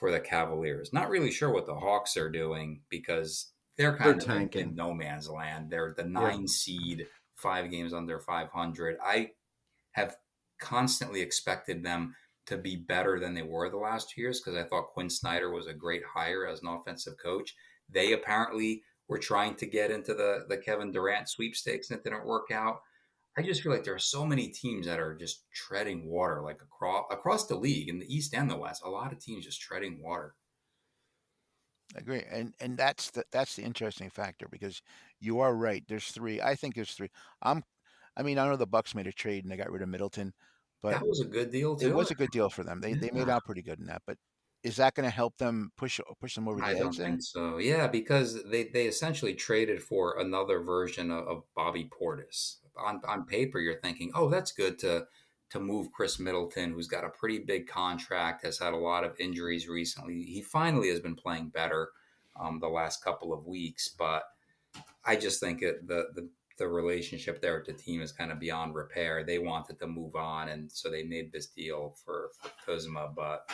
the Cavaliers. Not really sure what the Hawks are doing because they're kind of tanking. in no man's land. They're the Yeah. 9 seed, 5 games under 500. I have constantly expected them to be better than they were the last 2 years because I thought Quinn Snyder was a great hire as an offensive coach. They apparently were trying to get into the Kevin Durant sweepstakes and it didn't work out. I just feel like there are so many teams that are just treading water, like across the league in the East and the West. A lot of teams just treading water. I agree, and that's the interesting factor because you are right. There's three. I think there's three. I mean, I know the Bucks made a trade and they got rid of Middleton, but That was a good deal too. it was a good deal for them. They made out pretty good in that. But is that going to help them push them over the I edge don't there? think so. Yeah, because they essentially traded for another version of Bobby Portis. On paper, you're thinking, oh, that's good to move Chris Middleton, who's got a pretty big contract, has had a lot of injuries recently. He finally has been playing better the last couple of weeks, but I just think the relationship there with the team is kind of beyond repair. They wanted to move on, and so they made this deal for Kuzma, but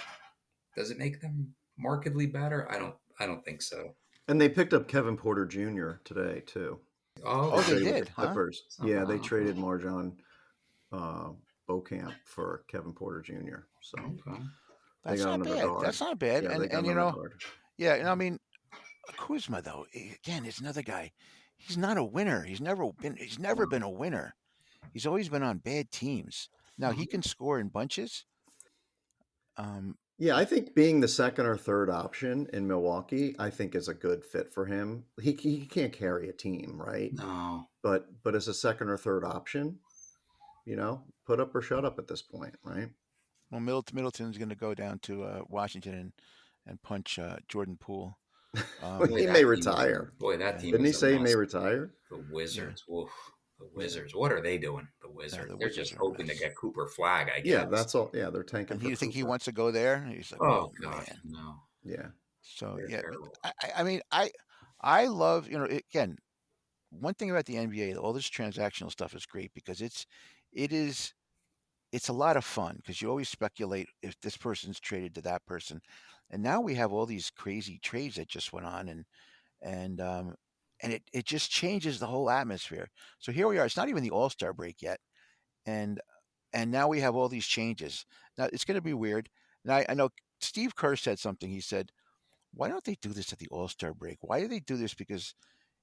does it make them markedly better? I don't think so. And they picked up Kevin Porter Jr. today too. Oh, Oh, they Traded with did, the huh? Clippers. Oh, Yeah, they wow. traded Marjon Beauchamp for Kevin Porter Jr. So Okay. they That's got not under bad. guard. That's not bad. Yeah, they got And under guard. yeah, I mean, Kuzma though, again, is another guy. He's not a winner. He's never been a winner. He's always been on bad teams. Now he can score in bunches. Yeah, I think being the second or third option in Milwaukee, I think is a good fit for him. He can't carry a team, right? No. But as a second or third option, put up or shut up at this point, right? Well, Middleton's going to go down to Washington and punch Jordan Poole. He may retire. Boy, that team. Didn't he is a say he mess. may retire? The Wizards. Oof. The Wizards. What are they doing? The Wizards. the They're Wizards just are a hoping to mess. get Cooper Flag, I guess. Yeah, that's all. Yeah, they're tanking. And for you think he Cooper. wants to go there? He's like, Oh, oh gosh, man. no. Yeah. So They're yeah, terrible. I mean, I love again. One thing about the NBA, all this transactional stuff is great because it's a lot of fun because you always speculate if this person's traded to that person, and now we have all these crazy trades that just went on, and it just changes the whole atmosphere. So here we are. It's not even the All-Star break yet, and now we have all these changes. Now it's going to be weird. And I know Steve Kerr said something. He said, "Why don't they do this at the All-Star break? Why do they do this? Because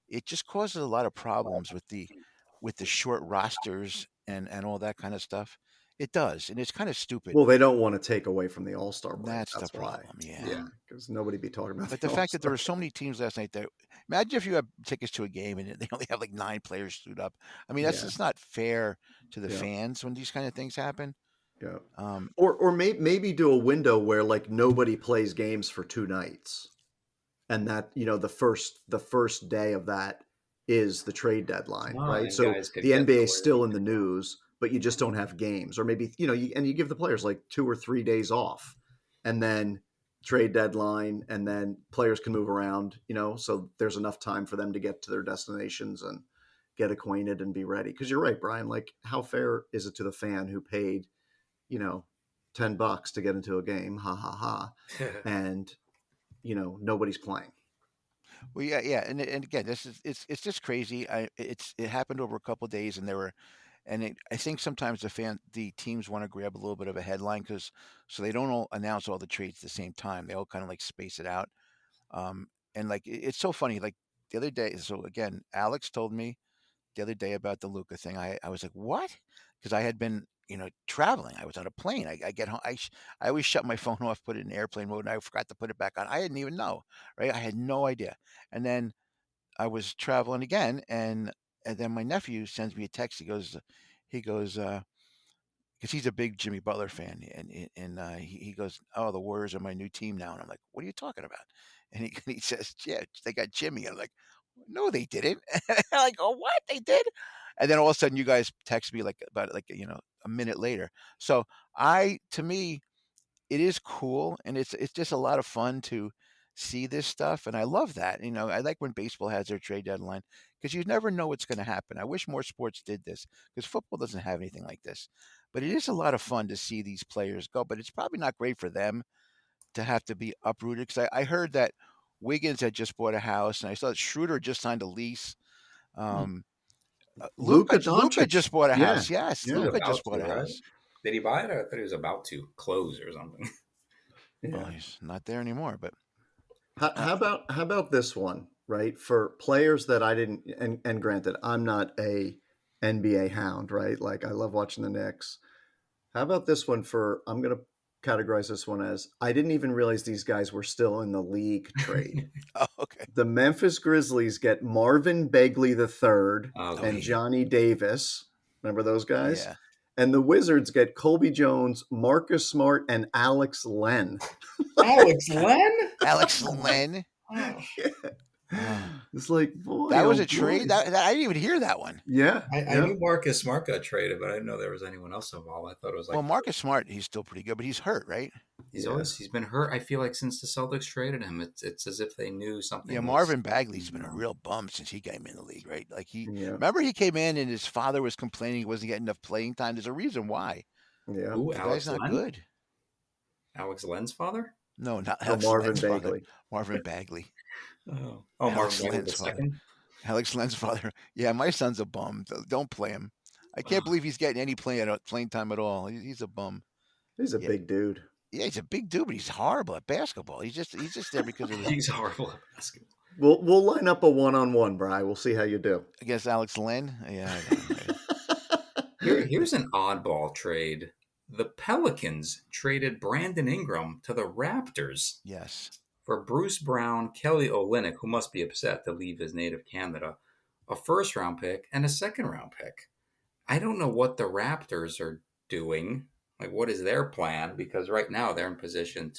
it just causes a lot of problems with the short rosters and all that kind of stuff. It does, and it's kind of stupid. Well, they don't want to take away from the All-Star break. That's the why. problem, yeah. Yeah, because nobody be talking about. But the fact that there were so many teams last night that imagine if you have tickets to a game and they only have like 9 players suit up. I mean, that's Yeah. just not fair to the Yeah. fans when these kind of things happen. Yeah. Um, Or maybe do a window where like nobody plays games for 2 nights, and that the first day of that is the trade deadline, Oh, right? and So guys could the get to NBA is where they still need in to the go. news, but you just don't have games, or maybe you give the players like 2 or 3 days off, and then trade deadline, and then players can move around, so there's enough time for them to get to their destinations and get acquainted and be ready. Because you're right, Brian. Like, how fair is it to the fan who paid, you know, $10 to get into a game? Ha ha ha! And nobody's playing. well, yeah, and again, this is it's just crazy. It happened over a couple of days, and I think sometimes the teams want to grab a little bit of a headline so they don't all announce all the trades at the same time. They all kind of like space it out. And like it's so funny. Like the other day, so again, Alex told me the other day about the Luca thing. I was like, what? Because I had been, traveling. I was on a plane. I get home. I always shut my phone off, put it in airplane mode, and I forgot to put it back on. I didn't even know, right? I had no idea. And then I was traveling again, and then my nephew sends me a text. He goes, because he's a big Jimmy Butler fan, and he goes, "Oh, the Warriors are my new team now." And I'm like, "What are you talking about?" And he says, "Yeah, they got Jimmy." I'm like, "No, they didn't." I'm like, "Oh, what? They did?" And then all of a sudden, you guys text me like about like a minute later. So to me, it is cool, and it's just a lot of fun to see this stuff, and I love that. I like when baseball has their trade deadline because you never know what's going to happen. I wish more sports did this because football doesn't have anything like this. But it is a lot of fun to see these players go. But it's probably not great for them to have to be uprooted because I heard that Wiggins had just bought a house, and I saw that Schroeder just signed a lease. Um, Luka Luca Doncic. just bought a Yeah, house. Yes, He was yeah, Luca about just bought to, a right? house. Did he buy it? I thought he was about to close or something. Well, yeah. he's not there anymore, but How, uh, how about how about this one, right? For players that I didn't, and granted, I'm not a NBA hound, right? Like, I love watching the Knicks. How about this one for? I'm gonna categorize this one as I didn't even realize these guys were still in the league trade. oh, okay. The Memphis Grizzlies get Marvin Bagley III Oh, Oh and yeah, Johnny Davis. Remember those guys? yeah. And the Wizards get Colby Jones, Marcus Smart, and Alex Len. Alex Len? Alex Len. Oh. Uh, It's like, boy, that was oh a trade. boy. I didn't even hear that one. Yeah, I yeah. knew Marcus Smart got traded, but I didn't know there was anyone else involved. I thought it was Well, like Marcus Smart, he's still pretty good, but he's hurt, right? Yeah. he's been hurt. I feel like since the Celtics traded him, it's as if they knew Yeah, something was. Marvin Bagley's been a real bum since he came in the league, right? Like Yeah. remember he came in and his father was complaining he wasn't getting enough playing time. There's a reason why. Yeah. Who? The guy's Alex not Len? good. Alex Len's father? No, not No, Alex Marvin Len's father. Bagley. Marvin Bagley. Oh, Alex Marvin Bagley Len's the father. second. Alex Len's father. Yeah, my son's a bum. Don't play him. I can't believe he's getting any playing time at all. He's a bum. He's a Yeah, big dude. yeah, he's a big dude, but he's horrible at basketball. He's just there because of his He's horrible at basketball. We'll line up a one-on-one, Bri. We'll see how you do. against Alex Len. Yeah, I know. Here's an oddball trade. The Pelicans traded Brandon Ingram to the Raptors Yes. for Bruce Brown, Kelly Olynyk, who must be upset to leave his native Canada, a first-round pick, and a second-round pick. I don't know what the Raptors are doing. Like, what is their plan? Because right now they're in position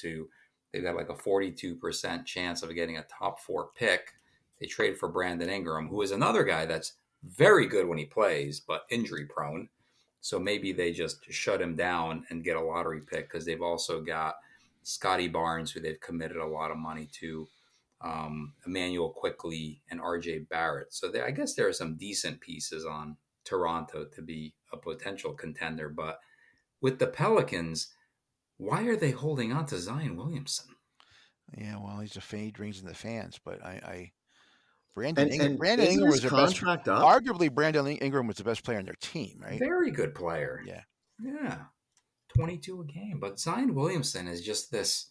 they've got like a 42% chance of getting a top 4 pick. They trade for Brandon Ingram, who is another guy that's very good when he plays, but injury prone. So maybe they just shut him down and get a lottery pick because they've also got Scotty Barnes, who they've committed a lot of money to, Emmanuel Quickly, and RJ Barrett. So I guess there are some decent pieces on Toronto to be a potential contender. But with the Pelicans, why are they holding on to Zion Williamson? Yeah, well, he's a fan. He brings in the fans, but And Brandon isn't Ingram his was their best. contract up? Arguably, Brandon Ingram was the best player on their team, right? Very good player. Yeah. Yeah. 22 a game. But Zion Williamson is just this,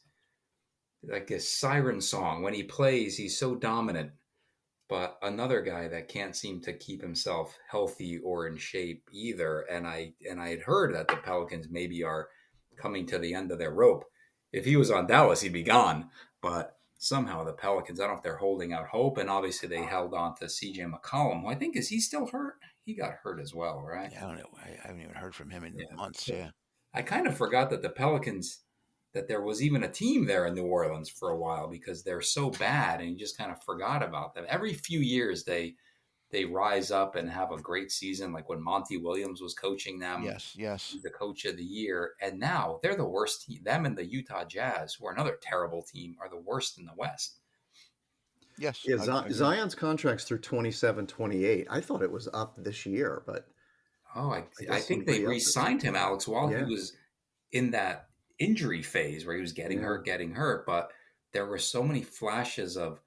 like a siren song. When he plays, he's so dominant. But another guy that can't seem to keep himself healthy or in shape either. And I had heard that the Pelicans maybe are coming to the end of their rope. If he was on Dallas, he'd be gone. But somehow the Pelicans, I don't know if they're holding out hope. And obviously they held on to CJ McCollum, who I think, is he still hurt? He got hurt as well, right? Yeah, I don't know. I haven't even heard from him in Yeah. months. So Yeah. I kind of forgot that the Pelicans, that there was even a team there in New Orleans for a while, because they're so bad, and you just kind of forgot about them. Every few years they rise up and have a great season, like when Monty Williams was coaching them, Yes. the coach of the year, and now they're the worst team. Them and the Utah Jazz, who are another terrible team, are the worst in the West. Yes. Yeah, I agree. Zion's contract's through 27, 28. I thought it was up this year, but Oh, I I guess think they somebody else is. re-signed him, Alex, while he Yeah, was in that injury phase where he was yeah. getting hurt. But there were so many flashes of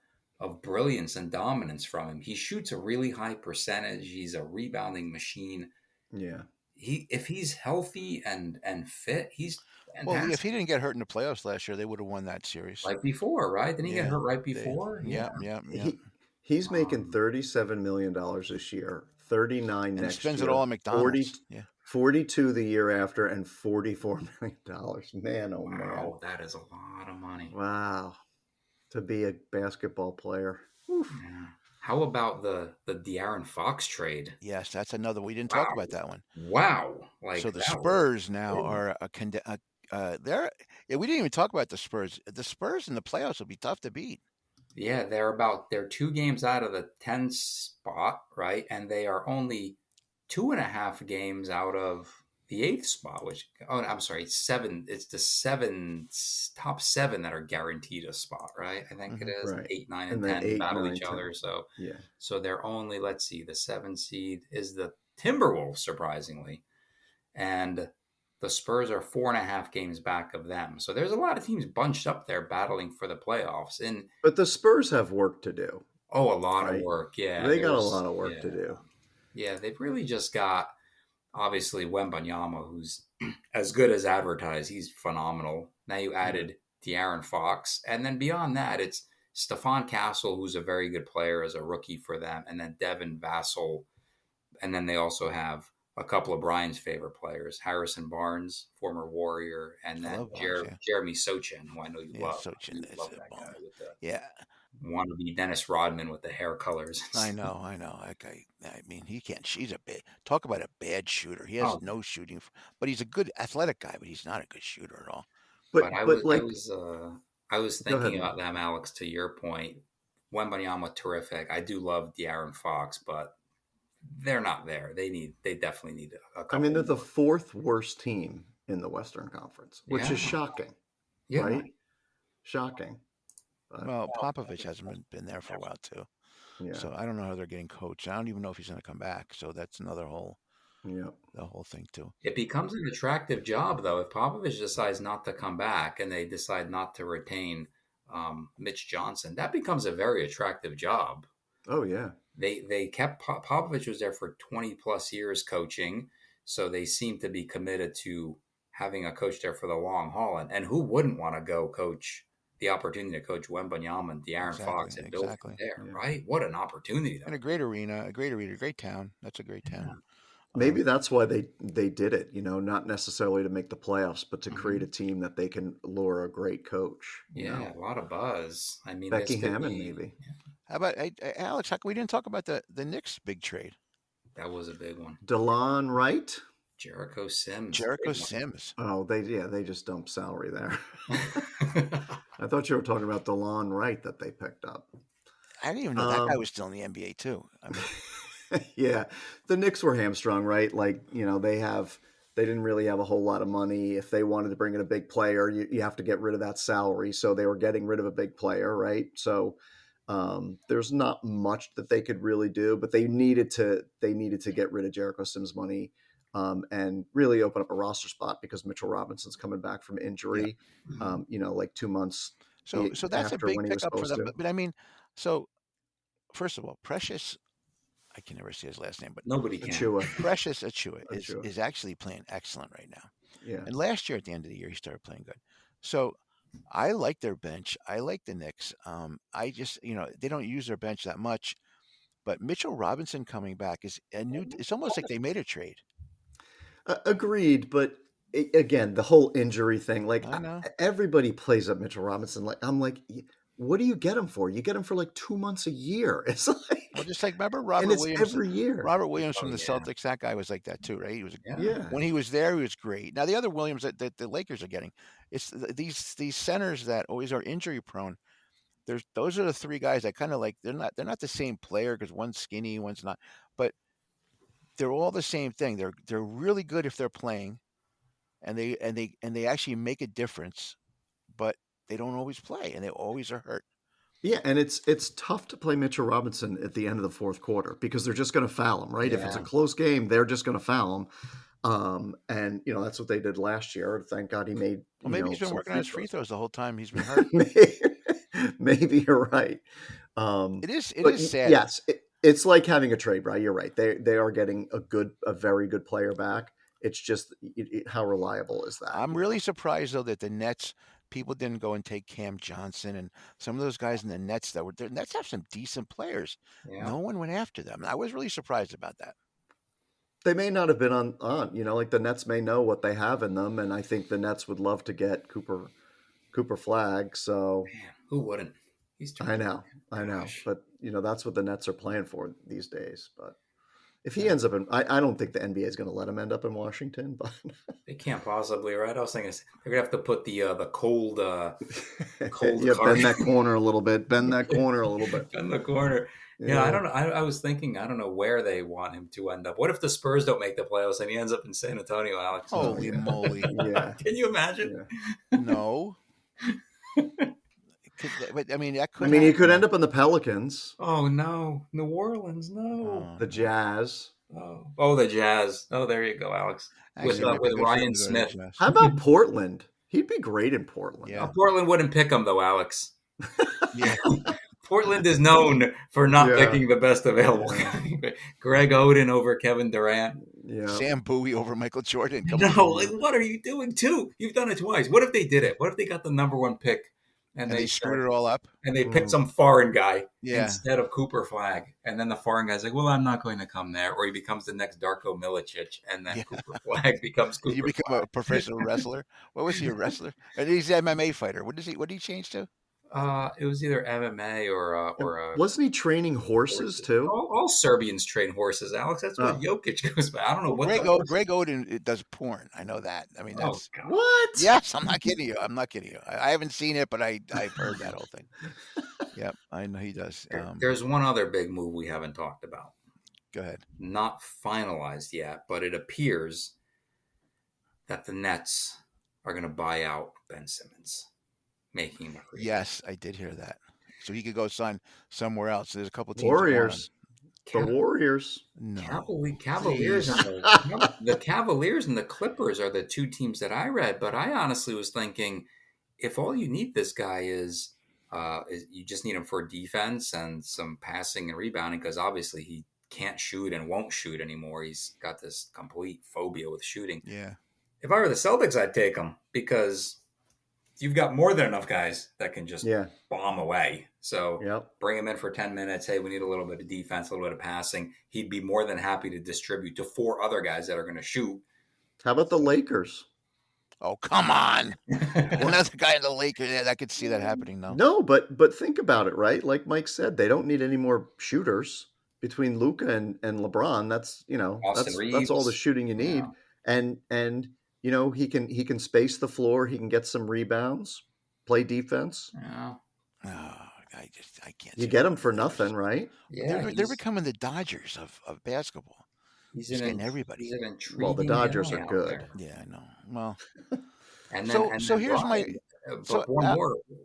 brilliance and dominance from him. He shoots a really high percentage. He's a rebounding machine. Yeah. If he's healthy and fit, he's Well, if fantastic. he didn't get hurt in the playoffs last year, they would have won that series. Right before, right? Didn't he get Yeah. hurt right before? Yeah. Yeah. He's making Um, $37 million this year, 39 And he next spends it year, all at McDonald's. Yeah. 42 the year after, and $44 million. Man, oh man. wow, that is a lot of money. Wow. To be a basketball player. Oof. Yeah. How about the De'Aaron Fox trade? Yes, that's another. We didn't Wow. talk about that one. Wow. Like So the that was Spurs now big. are they're yeah, we didn't even talk about the Spurs. The Spurs in the playoffs will be tough to beat. Yeah, they're 2 games out of the 10 spot, right? And they are only 2.5 games out of the 8th spot, which, oh, I'm sorry, 7. It's the top 7 that are guaranteed a spot, right? I think it Mhm. is Right. 8, 9, And and then 10 8, battle 9, each 10. other. So, Yeah. so they're only, let's see, the 7 seed is the Timberwolves, surprisingly, and the Spurs are 4.5 games back of them. So there's a lot of teams bunched up there battling for the playoffs. And But the Spurs have work to do, a lot of right? work. Yeah, They got a lot of work yeah, to do. yeah. They've really just got obviously Wembanyama, who's as good as advertised. He's phenomenal. Now you added De'Aaron Fox, and then beyond that, it's Stephon Castle, who's a very good player as a rookie for them, and then Devin Vassell, and then they also have a couple of Bryan's favorite players, Harrison Barnes, former Warrior, and I then love Barnes, yeah. Jeremy Sochan, who I know you Yeah, love. Sochan You is love a that bomb. guy with the Yeah, wannabe Dennis Rodman with the hair colors. I know. That guy. I mean, he can't. She's a bad. Talk about a bad shooter. He has Oh, no shooting, but he's a good athletic guy. But he's not a good shooter at all. but But like, I was go ahead, thinking man. about them, Alex. To your point, Wembanyama terrific. I do love De'Aaron Fox, but they're not there. They definitely need a I couple mean, they're the more. 4th worst team in the Western Conference, which Yeah, is shocking, yeah. right? Shocking. But, Well, Popovich hasn't been there for a while too. yeah. So I don't know how they're getting coached. I don't even know if he's going to come back. So that's another the whole thing too. It becomes an attractive job, though, if Popovich decides not to come back and they decide not to retain Mitch Johnson. That becomes a very attractive job. Oh, yeah. They kept Popovich was there for 20 plus years coaching, so they seem to be committed to having a coach there for the long haul. And who wouldn't want to go coach the opportunity to coach Wembanyama and De'Aaron Fox and build from there, Yeah. right? What an opportunity! And a great arena, great town. That's a great town. Maybe that's why they did it, not necessarily to make the playoffs, but to Mhm. create a team that they can lure a great coach. Yeah, a lot of buzz. I mean, Becky this could Hammond, be- maybe. How about Alex? How come we didn't talk about the Knicks big trade? That was a big one. DeLon Wright. Jericho Sims. Jericho big one. Sims. Oh, they just dumped salary there. I thought you were talking about DeLon Wright that they picked up. I didn't even know that guy was still in the NBA too. I mean, Yeah, the Knicks were hamstrung, right? Like, they didn't really have a whole lot of money. If they wanted to bring in a big player, you have to get rid of that salary. So they were getting rid of a big player, right? So there's not much that they could really do, but they needed to get rid of Jericho Sims' money and really open up a roster spot because Mitchell Robinson's coming back from injury. Like 2 months. so that's a after big when he was pickup for supposed them. to. But I mean, so first of all, Precious, I can never say his last name, but Nobody can. Achua. Precious Achua Achua. is actually playing excellent right now. Yeah. And last year at the end of the year, he started playing good. So I like their bench. I like the Knicks. I just, they don't use their bench that much. But Mitchell Robinson coming back is a new. It's almost like they made a trade. Agreed, but again, the whole injury thing, like I know. everybody plays up Mitchell Robinson. Like I'm like, what do you get him for? You get him for like 2 months a year. It's like Well, just like remember And Robert it's Williams. every year. Robert Williams Oh from the yeah, Celtics. That guy was like that too, right? He was yeah. Yeah. when he was there, he was great. Now the other Williams that the Lakers are getting, it's these centers that always are injury prone. Those are the three guys that kind of like they're not the same player because one's skinny, one's not, but they're all the same thing. They're really good if they're playing, and they actually make a difference, but they don't always play, and they always are hurt. Yeah, and it's tough to play Mitchell Robinson at the end of the fourth quarter because they're just going to foul him, right? If it's a Yeah. close game, they're just going to foul him. And that's what they did last year. Thank God he made Well, maybe he's been some working on his free throws. throws the whole time he's been hurt. Maybe you're right. It is But sad. yes, it's like having a trade, right? You're right. They are getting a very good player back. It's just how reliable is that? I'm really surprised though that the Nets people didn't go and take Cam Johnson and some of those guys in the Nets that were the Nets have some decent players. Yeah. No one went after them. I was really surprised about that. They may not have been on, like the Nets may know what they have in them, and I think the Nets would love to get Cooper Flag. So Man, who wouldn't? He's I know, Gosh. but that's what the Nets are playing for these days. But if he ends up in, I don't think the NBA is going to let him end up in Washington. But They can't possibly, right? I was thinking they're gonna have to put the cold cold yeah, card bend that corner a little bit. Bend that corner a little bit. in the corner. Yeah, I don't know. I was thinking, I don't know where they want him to end up. What if the Spurs don't make the playoffs and he ends up in San Antonio, Alex? Holy yeah. moly. Yeah. Can you imagine? Yeah. No. But I mean, that could. I mean, he happen. could end up in the Pelicans, Oh no, New Orleans, no. Oh, the Jazz. Oh, the Jazz. Oh, there you go, Alex. actually, it might be With good for him Ryan to go to the Smith. Jazz. How about Portland? He'd be great in Portland. Yeah. Portland wouldn't pick him though, Alex. Yeah. Portland is known for not Yeah. picking the best available. Greg Oden over Kevin Durant. Yeah. Sam Bowie over Michael Jordan. Come No, on. like what are you doing too? You've done it twice. What if they did it? What if they got the number one pick And they screwed it all up. and they picked some foreign guy Yeah. instead of Cooper Flag, and then the foreign guy's like, "Well, I'm not going to come there," or he becomes the next Darko Milicic, and then Yeah. Cooper Flag becomes Cooper. You become Flag. a professional wrestler. What was he, a wrestler? And he's an MMA fighter. What did he change to? It was either MMA or Wasn't he training horses too? all Serbians train horses, Alex. That's what Jokic goes by. I don't know what Greg Oden does porn. I know that. I mean, that's God. What? yes. I'm not kidding you. I'm not kidding you. I haven't seen it, but I've heard that whole thing. Yep, I know he does. There's one other big move we haven't talked about. Go ahead. Not finalized yet, but it appears that the Nets are going to buy out Ben Simmons, making him a free agent. Yes, I did hear that. So he could go sign somewhere else. There's a couple teams. Warriors. The Ca- Warriors. No. Cavaliers and the Cavaliers and the Clippers are the two teams that I read, but I honestly was thinking if all you need this guy is you just need him for defense and some passing and rebounding, because obviously he can't shoot and won't shoot anymore. He's got this complete phobia with shooting. Yeah. If I were the Celtics, I'd take him because you've got more than enough guys that can just bomb away. So bring him in for 10 minutes. Hey, we need a little bit of defense, a little bit of passing. He'd be more than happy to distribute to four other guys that are going to shoot. How about the Lakers? Oh, come on. Another guy in the Lakers. Yeah, I could see that happening now. No, but think about it, right? Like Mike said, they don't need any more shooters between Luka and LeBron. That's that's all the shooting you need. And he can space the floor, he can get some rebounds, play defense. Yeah. Oh, I can't. You get them for nothing, right? Yeah, they're becoming the Dodgers of basketball. He's getting everybody. He's an Well, the Dodgers are good. There. Yeah, I know. Well, and so here's Bryan,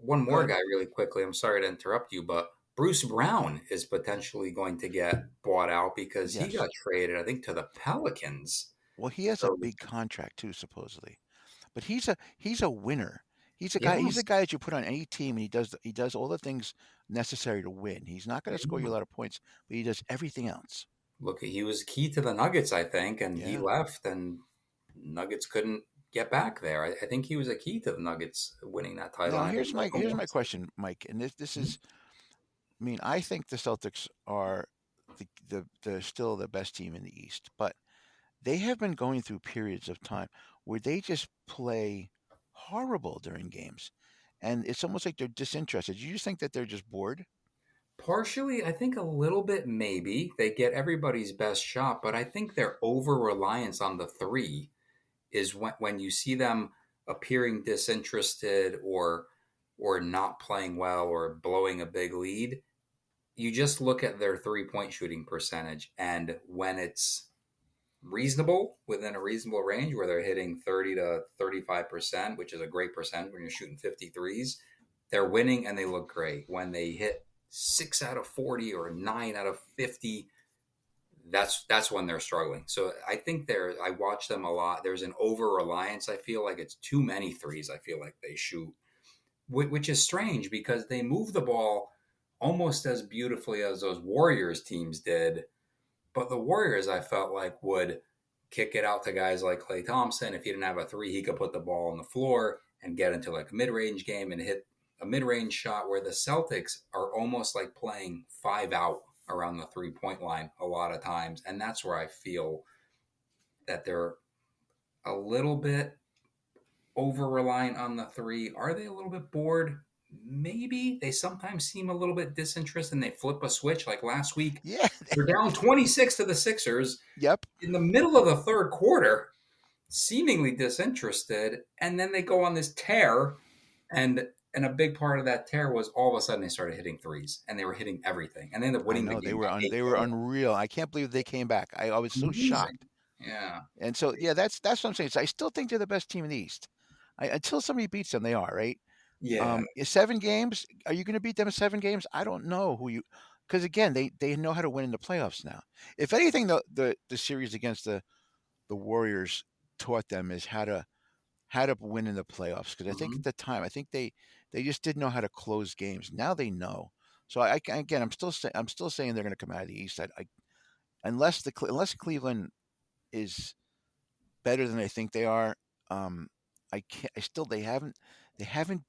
one more guy really quickly. I'm sorry to interrupt you, but Bruce Brown is potentially going to get bought out because he got traded, I think, to the Pelicans. Well, he has a big contract too, supposedly, but he's a winner. He's a guy. He's a guy that you put on any team, and he does all the things necessary to win. He's not going to score you a lot of points, but he does everything else. Look, he was key to the Nuggets, I think, and he left, and Nuggets couldn't get back there. I think he was a key to the Nuggets winning that title. Now, here's my question, Mike, and this is, I mean, I think the Celtics are the still the best team in the East, but they have been going through periods of time where they just play horrible during games, and it's almost like they're disinterested. You just think that they're just bored? Partially, I think a little bit maybe. They get everybody's best shot, but I think their over reliance on the three is when you see them appearing disinterested or not playing well or blowing a big lead, you just look at their 3-point shooting percentage, and when it's reasonable, within a reasonable range where they're hitting 30 to 35%, which is a great percent when you're shooting 53s, they're winning and they look great. When they hit 6 out of 40 or 9 out of 50, that's when they're struggling. So I think I watch them a lot. There's an over reliance. I feel like it's too many threes. I feel like they shoot, which is strange because they move the ball almost as beautifully as those Warriors teams did. But the Warriors, I felt like, would kick it out to guys like Klay Thompson. If he didn't have a three, he could put the ball on the floor and get into like a mid-range game and hit a mid-range shot, where the Celtics are almost like playing 5 out around the 3-point line a lot of times. And that's where I feel that they're a little bit over reliant on the three. Are they a little bit bored? Maybe. They sometimes seem a little bit disinterested and they flip a switch. Like last week, Yeah. they're down 26 to the Sixers Yep. in the middle of the third quarter, seemingly disinterested, and then they go on this tear, and a big part of that tear was all of a sudden they started hitting threes, and they were hitting everything, and they ended up I winning the know game by 8 they were points. unreal. I can't believe they came back. I was so Amazing. shocked. Yeah. And so yeah, that's what I'm saying. So I still think they're the best team in the East. Until somebody beats them, they are, right? Yeah. 7 games. Are you going to beat them in 7 games? I don't know who you, because again, they know how to win in the playoffs now. If anything, the series against the Warriors taught them is how to win in the playoffs. Because I think Mhm. at the time, I think they just didn't know how to close games. Now they know. So again, I'm still saying they're going to come out of the East. Unless Cleveland is better than I think they are. I can't. I still they haven't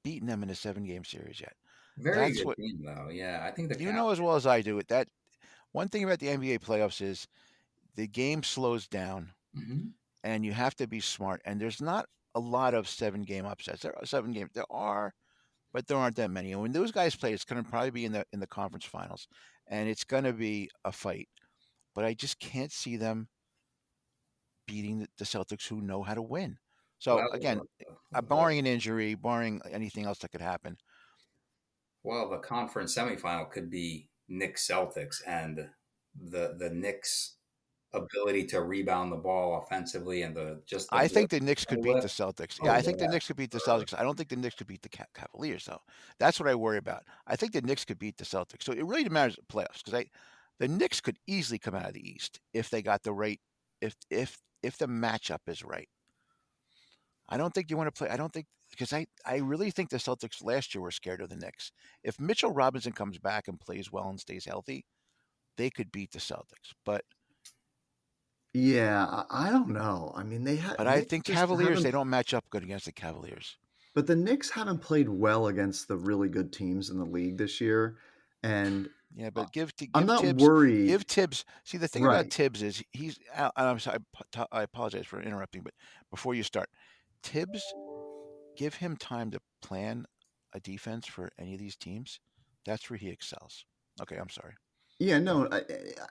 beaten them in a 7-game series yet. Very That's good what team, though. Yeah, I think the you Cavs. know as well as I do. That one thing about the NBA playoffs is the game slows down, Mhm. and you have to be smart. And there's not a lot of 7-game upsets. There are 7 games. There are, but there aren't that many. And when those guys play, it's going to probably be in the conference finals, and it's going to be a fight. But I just can't see them beating the Celtics, who know how to win. So again, Well, barring an injury, barring anything else that could happen, well, the conference semifinal could be Knicks Celtics, and the Knicks' ability to rebound the ball offensively and the I think blitz the Knicks play could beat with. the Celtics. Yeah, Oh I think the yeah, Knicks could beat the sure. Celtics. I don't think the Knicks could beat the Cavaliers, though. That's what I worry about. I think the Knicks could beat the Celtics. So it really matters in playoffs, because the Knicks could easily come out of the East if they got the right, if the matchup is right. I don't think you want to play. I don't think, because I really think the Celtics last year were scared of the Knicks. If Mitchell Robinson comes back and plays well and stays healthy, they could beat the Celtics. Yeah, I don't know. I mean, But I Knicks think just Cavaliers, they haven't. don't match up good against the Cavaliers. But the Knicks haven't played well against the really good teams in the league this year, and Yeah, I- but I'm give not Tibbs worried. give Tibbs. See, the thing about Right. Tibbs is I'm sorry. I apologize for interrupting, but before you start, Tibbs, give him time to plan a defense for any of these teams. That's where he excels. Okay, I'm sorry. Yeah, Go ahead. no,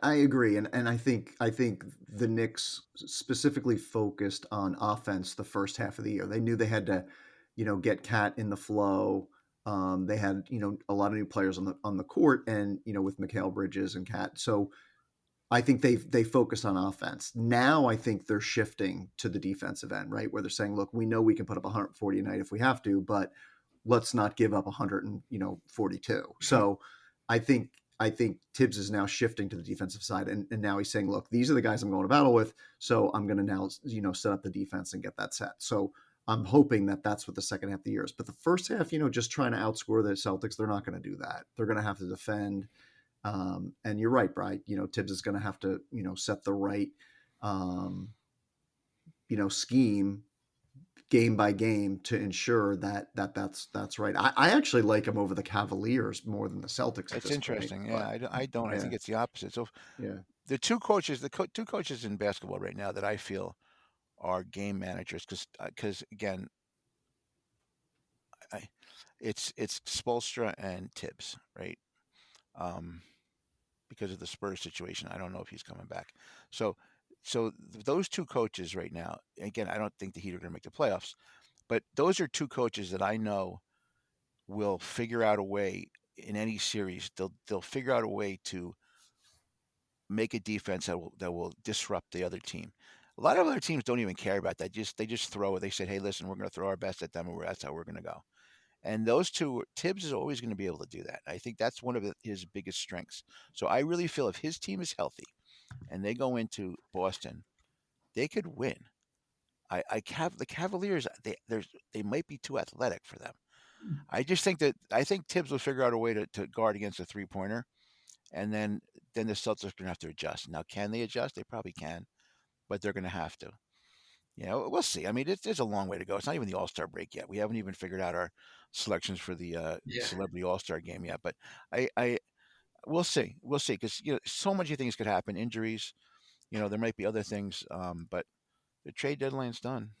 I agree, and I think the Knicks specifically focused on offense the first half of the year. They knew they had to, get Cat in the flow. They had a lot of new players on the court, and with Mikal Bridges and Cat. So I think they focused on offense. Now I think they're shifting to the defensive end, right? Where they're saying, look, we know we can put up 140 a night if we have to, but let's not give up 142. So I think Tibbs is now shifting to the defensive side, and now he's saying, look, these are the guys I'm going to battle with, so I'm going to now set up the defense and get that set. So I'm hoping that that's what the second half of the year is. But the first half, just trying to outscore the Celtics, they're not going to do that. They're going to have to defend. And you're right, Brian. Tibbs is going to have to set the right um, scheme game by game to ensure that's right. I actually like him over the Cavaliers more than the Celtics at It's this point. interesting. Yeah, But I don't. I yeah, think it's the opposite. So yeah, the two coaches in basketball right now that I feel are game managers, because again, I, it's Spolstra and Tibbs, right? because of the Spurs situation. I don't know if he's coming back. So, those two coaches right now. Again, I don't think the Heat are going to make the playoffs, but those are two coaches that I know will figure out a way in any series. They'll figure out a way to make a defense that will disrupt the other team. A lot of other teams don't even care about that. They just throw it. They said, "Hey, listen, we're going to throw our best at them, and that's how we're going to go." And those two, Tibbs is always going to be able to do that. I think that's one of his biggest strengths. So I really feel if his team is healthy and they go into Boston, they could win. The Cavaliers, they might be too athletic for them. I think Tibbs will figure out a way to guard against a 3-pointer, and then the Celtics are going to have to adjust. Now, can they adjust? They probably can, but they're going to have to. We'll see. I mean, there's a long way to go. It's not even the All-Star break yet. We haven't even figured out our selections for the Celebrity All-Star game yet. But we'll see. We'll see because so many things could happen. Injuries. There might be other things. But the trade deadline's done.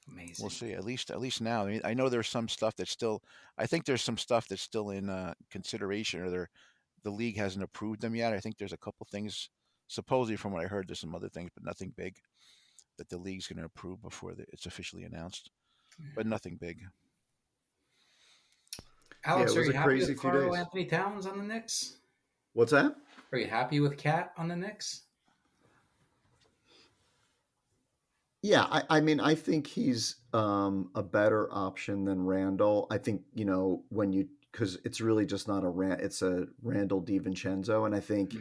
Amazing. We'll see. At least now. I mean, I know there's some stuff that's still. I think there's some stuff that's still in consideration, or the league hasn't approved them yet. I think there's a couple things. Supposedly, from what I heard, there's some other things, but nothing big that the league's going to approve before it's officially announced, but nothing big. Alex, it was are you a happy crazy with few Karl days. Anthony Towns on the Knicks? What's that? Are you happy with Cat on the Knicks? Yeah, I mean, I think he's a better option than Randall. I think because it's really just not it's a Randall DiVincenzo, and I think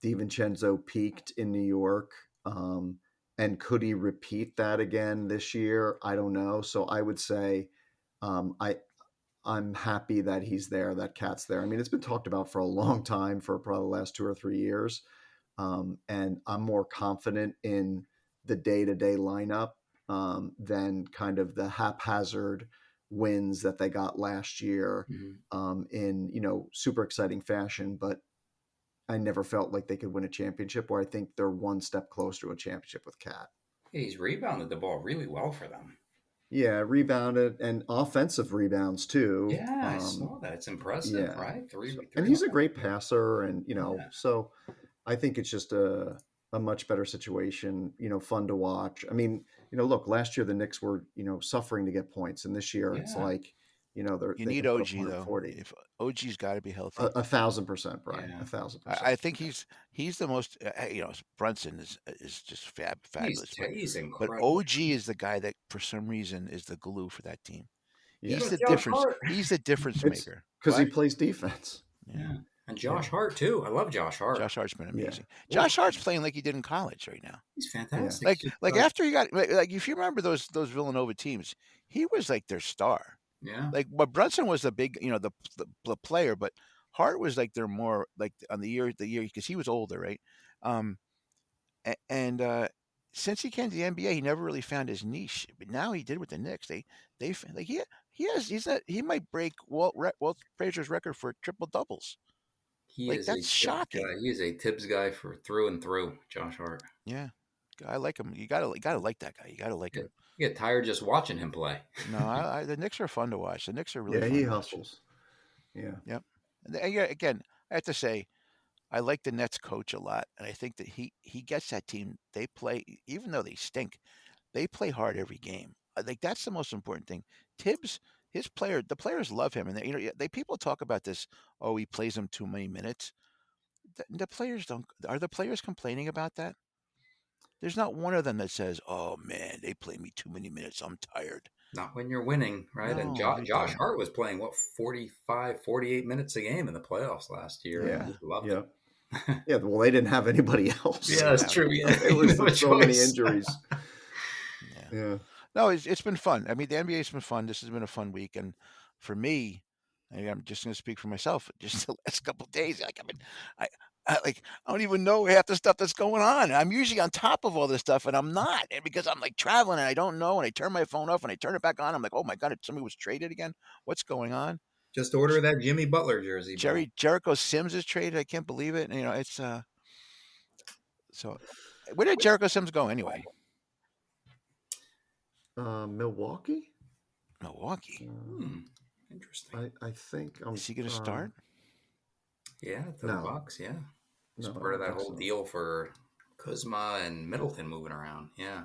DiVincenzo peaked in New York. And could he repeat that again this year? I don't know. So I would say I'm happy that he's there, that Cat's there. I mean, it's been talked about for a long time, for probably the last 2 or 3 years. And I'm more confident in the day-to-day lineup than kind of the haphazard wins that they got last year in super exciting fashion. But I never felt like they could win a championship, where I think they're one step closer to a championship with Cat. He's rebounded the ball really well for them. Yeah, rebounded and offensive rebounds too. Yeah, I saw that. It's impressive, right? And he's a great passer, and so I think it's just a much better situation. Fun to watch. I mean, look, last year the Knicks were suffering to get points, and this year it's like you need OG though. If OG's got to be healthy, 1,000%, Brian. 1,000%. I think he's the most. Brunson is just fabulous. He's incredible. But OG is the guy that for some reason is the glue for that team. Yeah. He's the difference. He's the difference maker because he plays defense. Yeah. And Josh Hart too. I love Josh Hart. Josh Hart's been amazing. Yeah. Josh Hart's playing like he did in college right now. He's fantastic. Like after he got if you remember those Villanova teams, he was like their star. Yeah. But Brunson was the big, the player, but Hart was like their more like on the year because he was older, right? And since he came to the NBA, he never really found his niche. But now he did with the Knicks. He might break Walt Frazier's record for triple doubles. That's shocking. He is a Tibbs guy for through and through, Josh Hart. Yeah, I like him. You gotta like that guy. You gotta like him. You get tired just watching him play. No, the Knicks are fun to watch. The Knicks are really fun he to hustles. Watch. Yep. And again, I have to say, I like the Nets coach a lot, and I think that he gets that team. They play, even though they stink, they play hard every game. I think that's the most important thing. Tibbs, the players love him, and people talk about this. Oh, he plays them too many minutes. The players don't. Are the players complaining about that? There's not one of them that says, "Oh man, they play me too many minutes. I'm tired." Not when you're winning, right? No, and Josh Hart was playing 45, 48 minutes a game in the playoffs last year. Yeah, loved it. Yeah, well, they didn't have anybody else. Yeah, that's true. Yeah, it was so many injuries. Yeah. No, it's been fun. I mean, the NBA's been fun. This has been a fun week, and for me, I'm just going to speak for myself. Just the last couple of days, I don't even know half the stuff that's going on. I'm usually on top of all this stuff, and I'm not, because I'm like traveling and I don't know. And I turn my phone off and I turn it back on. I'm like, oh my god, somebody was traded again. What's going on? Just order that Jimmy Butler jersey. Jericho Sims is traded. I can't believe it. And, it's so. Where did Jericho Sims go anyway? Milwaukee. Milwaukee. Interesting. I think. Is he going to start? Yeah, to the No. Bucks. Yeah, it's No, part I of that don't think whole so. deal for Kuzma and Middleton moving around. Yeah,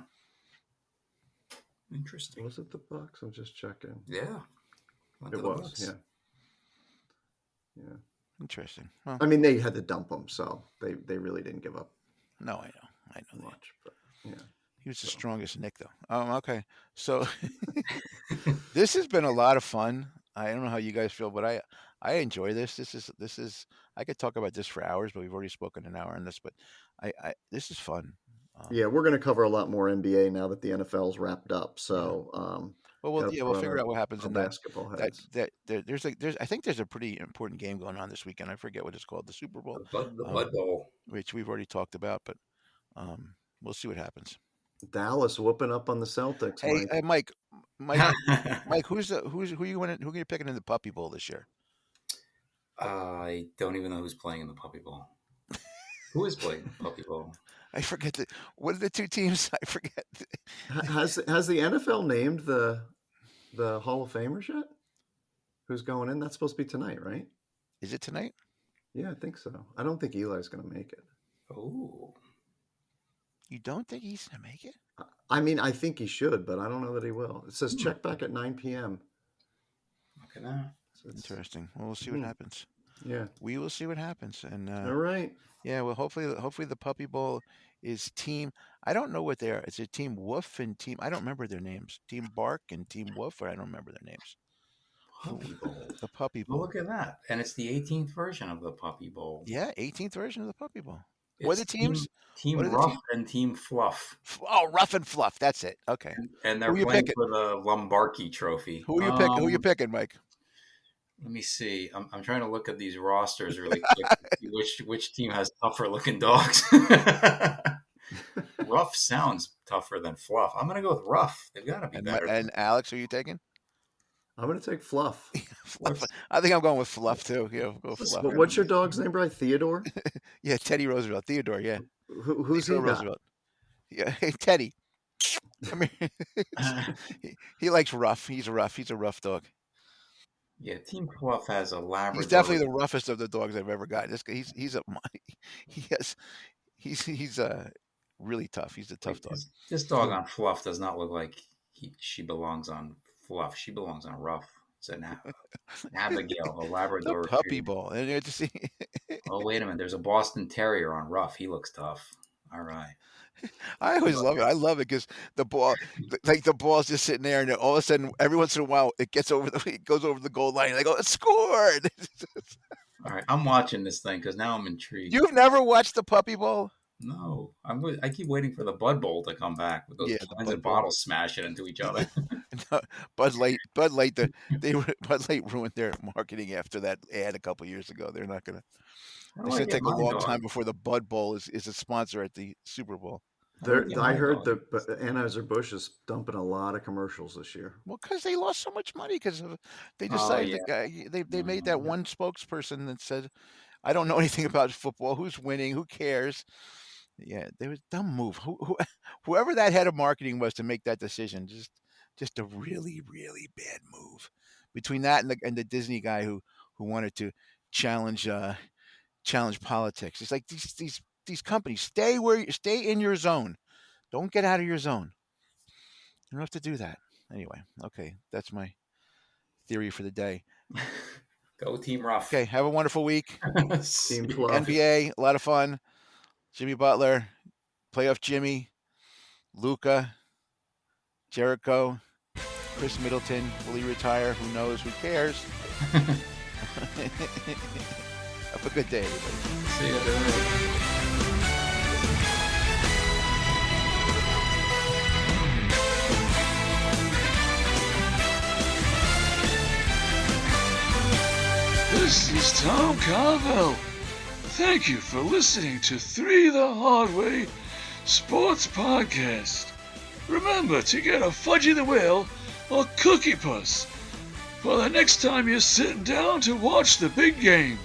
interesting. Was it the Bucks? I'm just checking. Yeah, went It to the was. Bucks. Yeah. Yeah. Interesting. Well, I mean, they had to dump him, so they really didn't give up no, I know that. much. But yeah. He was the So. strongest Nick, though. Okay. So this has been a lot of fun. I don't know how you guys feel, but I enjoy this. This is I could talk about this for hours, but we've already spoken an hour on this. But I this is fun. Yeah, we're going to cover a lot more NBA now that the NFL's wrapped up. So, Well, gotta we'll put on figure out what happens our in that. basketball heads. There's I think there's a pretty important game going on this weekend. I forget what it's called, the Super Bowl, The Bud Bowl. which we've already talked about, but we'll see what happens. Dallas whooping up on the Celtics. Hey, Mike. Mike, who are you picking in the Puppy Bowl this year? I don't even know who's playing in the Puppy Bowl. Who is playing the Puppy Bowl? I forget what are the two teams? I forget. Has the NFL named the Hall of Famers yet? Who's going in? That's supposed to be tonight, right? Is it tonight? Yeah, I think so. I don't think Eli's going to make it. Oh, You don't think he's gonna make it? I mean, I think he should, but I don't know that he will. It says check back at 9 p.m. look at that. So Interesting. Well, we'll see what happens. Yeah. We will see what happens. And All right. yeah, well, hopefully the Puppy Bowl is team. I don't know what they are. It's a Team Woof and Team. I don't remember their names. Team Bark and Team Woof, or I don't remember their names. Puppy Bowl. The Puppy Well, Bowl. look at that. And it's the 18th version of the Puppy Bowl. Yeah, 18th version of the Puppy Bowl. What are the It's teams? Team What are the Rough teams? and Team Fluff. Oh, Rough and Fluff. That's it. Okay. And they're Who you playing picking? for the Lombardi Trophy. Who are you picking? Who are you picking, Mike? Let me see. I'm trying to look at these rosters really quick to see which team has tougher looking dogs. Rough sounds tougher than Fluff. I'm going to go with Rough. They've got to be better. And Alex, who are you taking? I'm going to take Fluff. Fluff. I think I'm going with Fluff too. Yeah, go with Fluff. What's your dog's name, Brian? Theodore? Yeah, Teddy Roosevelt. Theodore, yeah. Who's he Theodore got? Roosevelt. Yeah, hey, Teddy. Come here. He likes rough. He's a rough dog. Yeah, Team Fluff has a Labrador. He's definitely the roughest of the dogs I've ever got. This guy, he's really tough. He's a tough dog. This dog on Fluff does not look like she belongs on Fluff. She belongs on Rough. It's an Abigail, a Labrador. The Puppy Bowl. And you just see. Oh, wait a minute. There's a Boston Terrier on Rough. He looks tough. All right. I always love it. I love it because the ball's just sitting there, and all of a sudden, every once in a while, it goes over the goal line. And they go, "It's scored!" All right, I'm watching this thing because now I'm intrigued. You've never watched the Puppy Bowl? No, I keep waiting for the Bud Bowl to come back with those cans of bottles smashing into each other. No, Bud Light ruined their marketing after that ad a couple years ago. They're not gonna. It's gonna take a long time before the Bud Bowl is a sponsor at the Super Bowl. I heard that Anheuser-Busch is dumping a lot of commercials this year. Well, because they lost so much money because they decided they made that one spokesperson that said, "I don't know anything about football. Who's winning? Who cares?" Yeah, they was a dumb move. Whoever that head of marketing was to make that decision, just a really, really bad move. Between that and the Disney guy who wanted to challenge politics. It's like these companies stay in your zone. Don't get out of your zone. You don't have to do that. Anyway, okay, that's my theory for the day. Go Team Rough. Okay, have a wonderful week. Team Fluff. NBA, a lot of fun. Jimmy Butler, playoff Jimmy, Luka, Jericho, Chris Middleton. Will he retire? Who knows? Who cares? Have a good day, everybody. See you later. This is Tom Carvel. Thank you for listening to 3 the Hard Way Sports Podcast. Remember to get a Fudgy the Whale or Cookie Puss for the next time you're sitting down to watch the big game.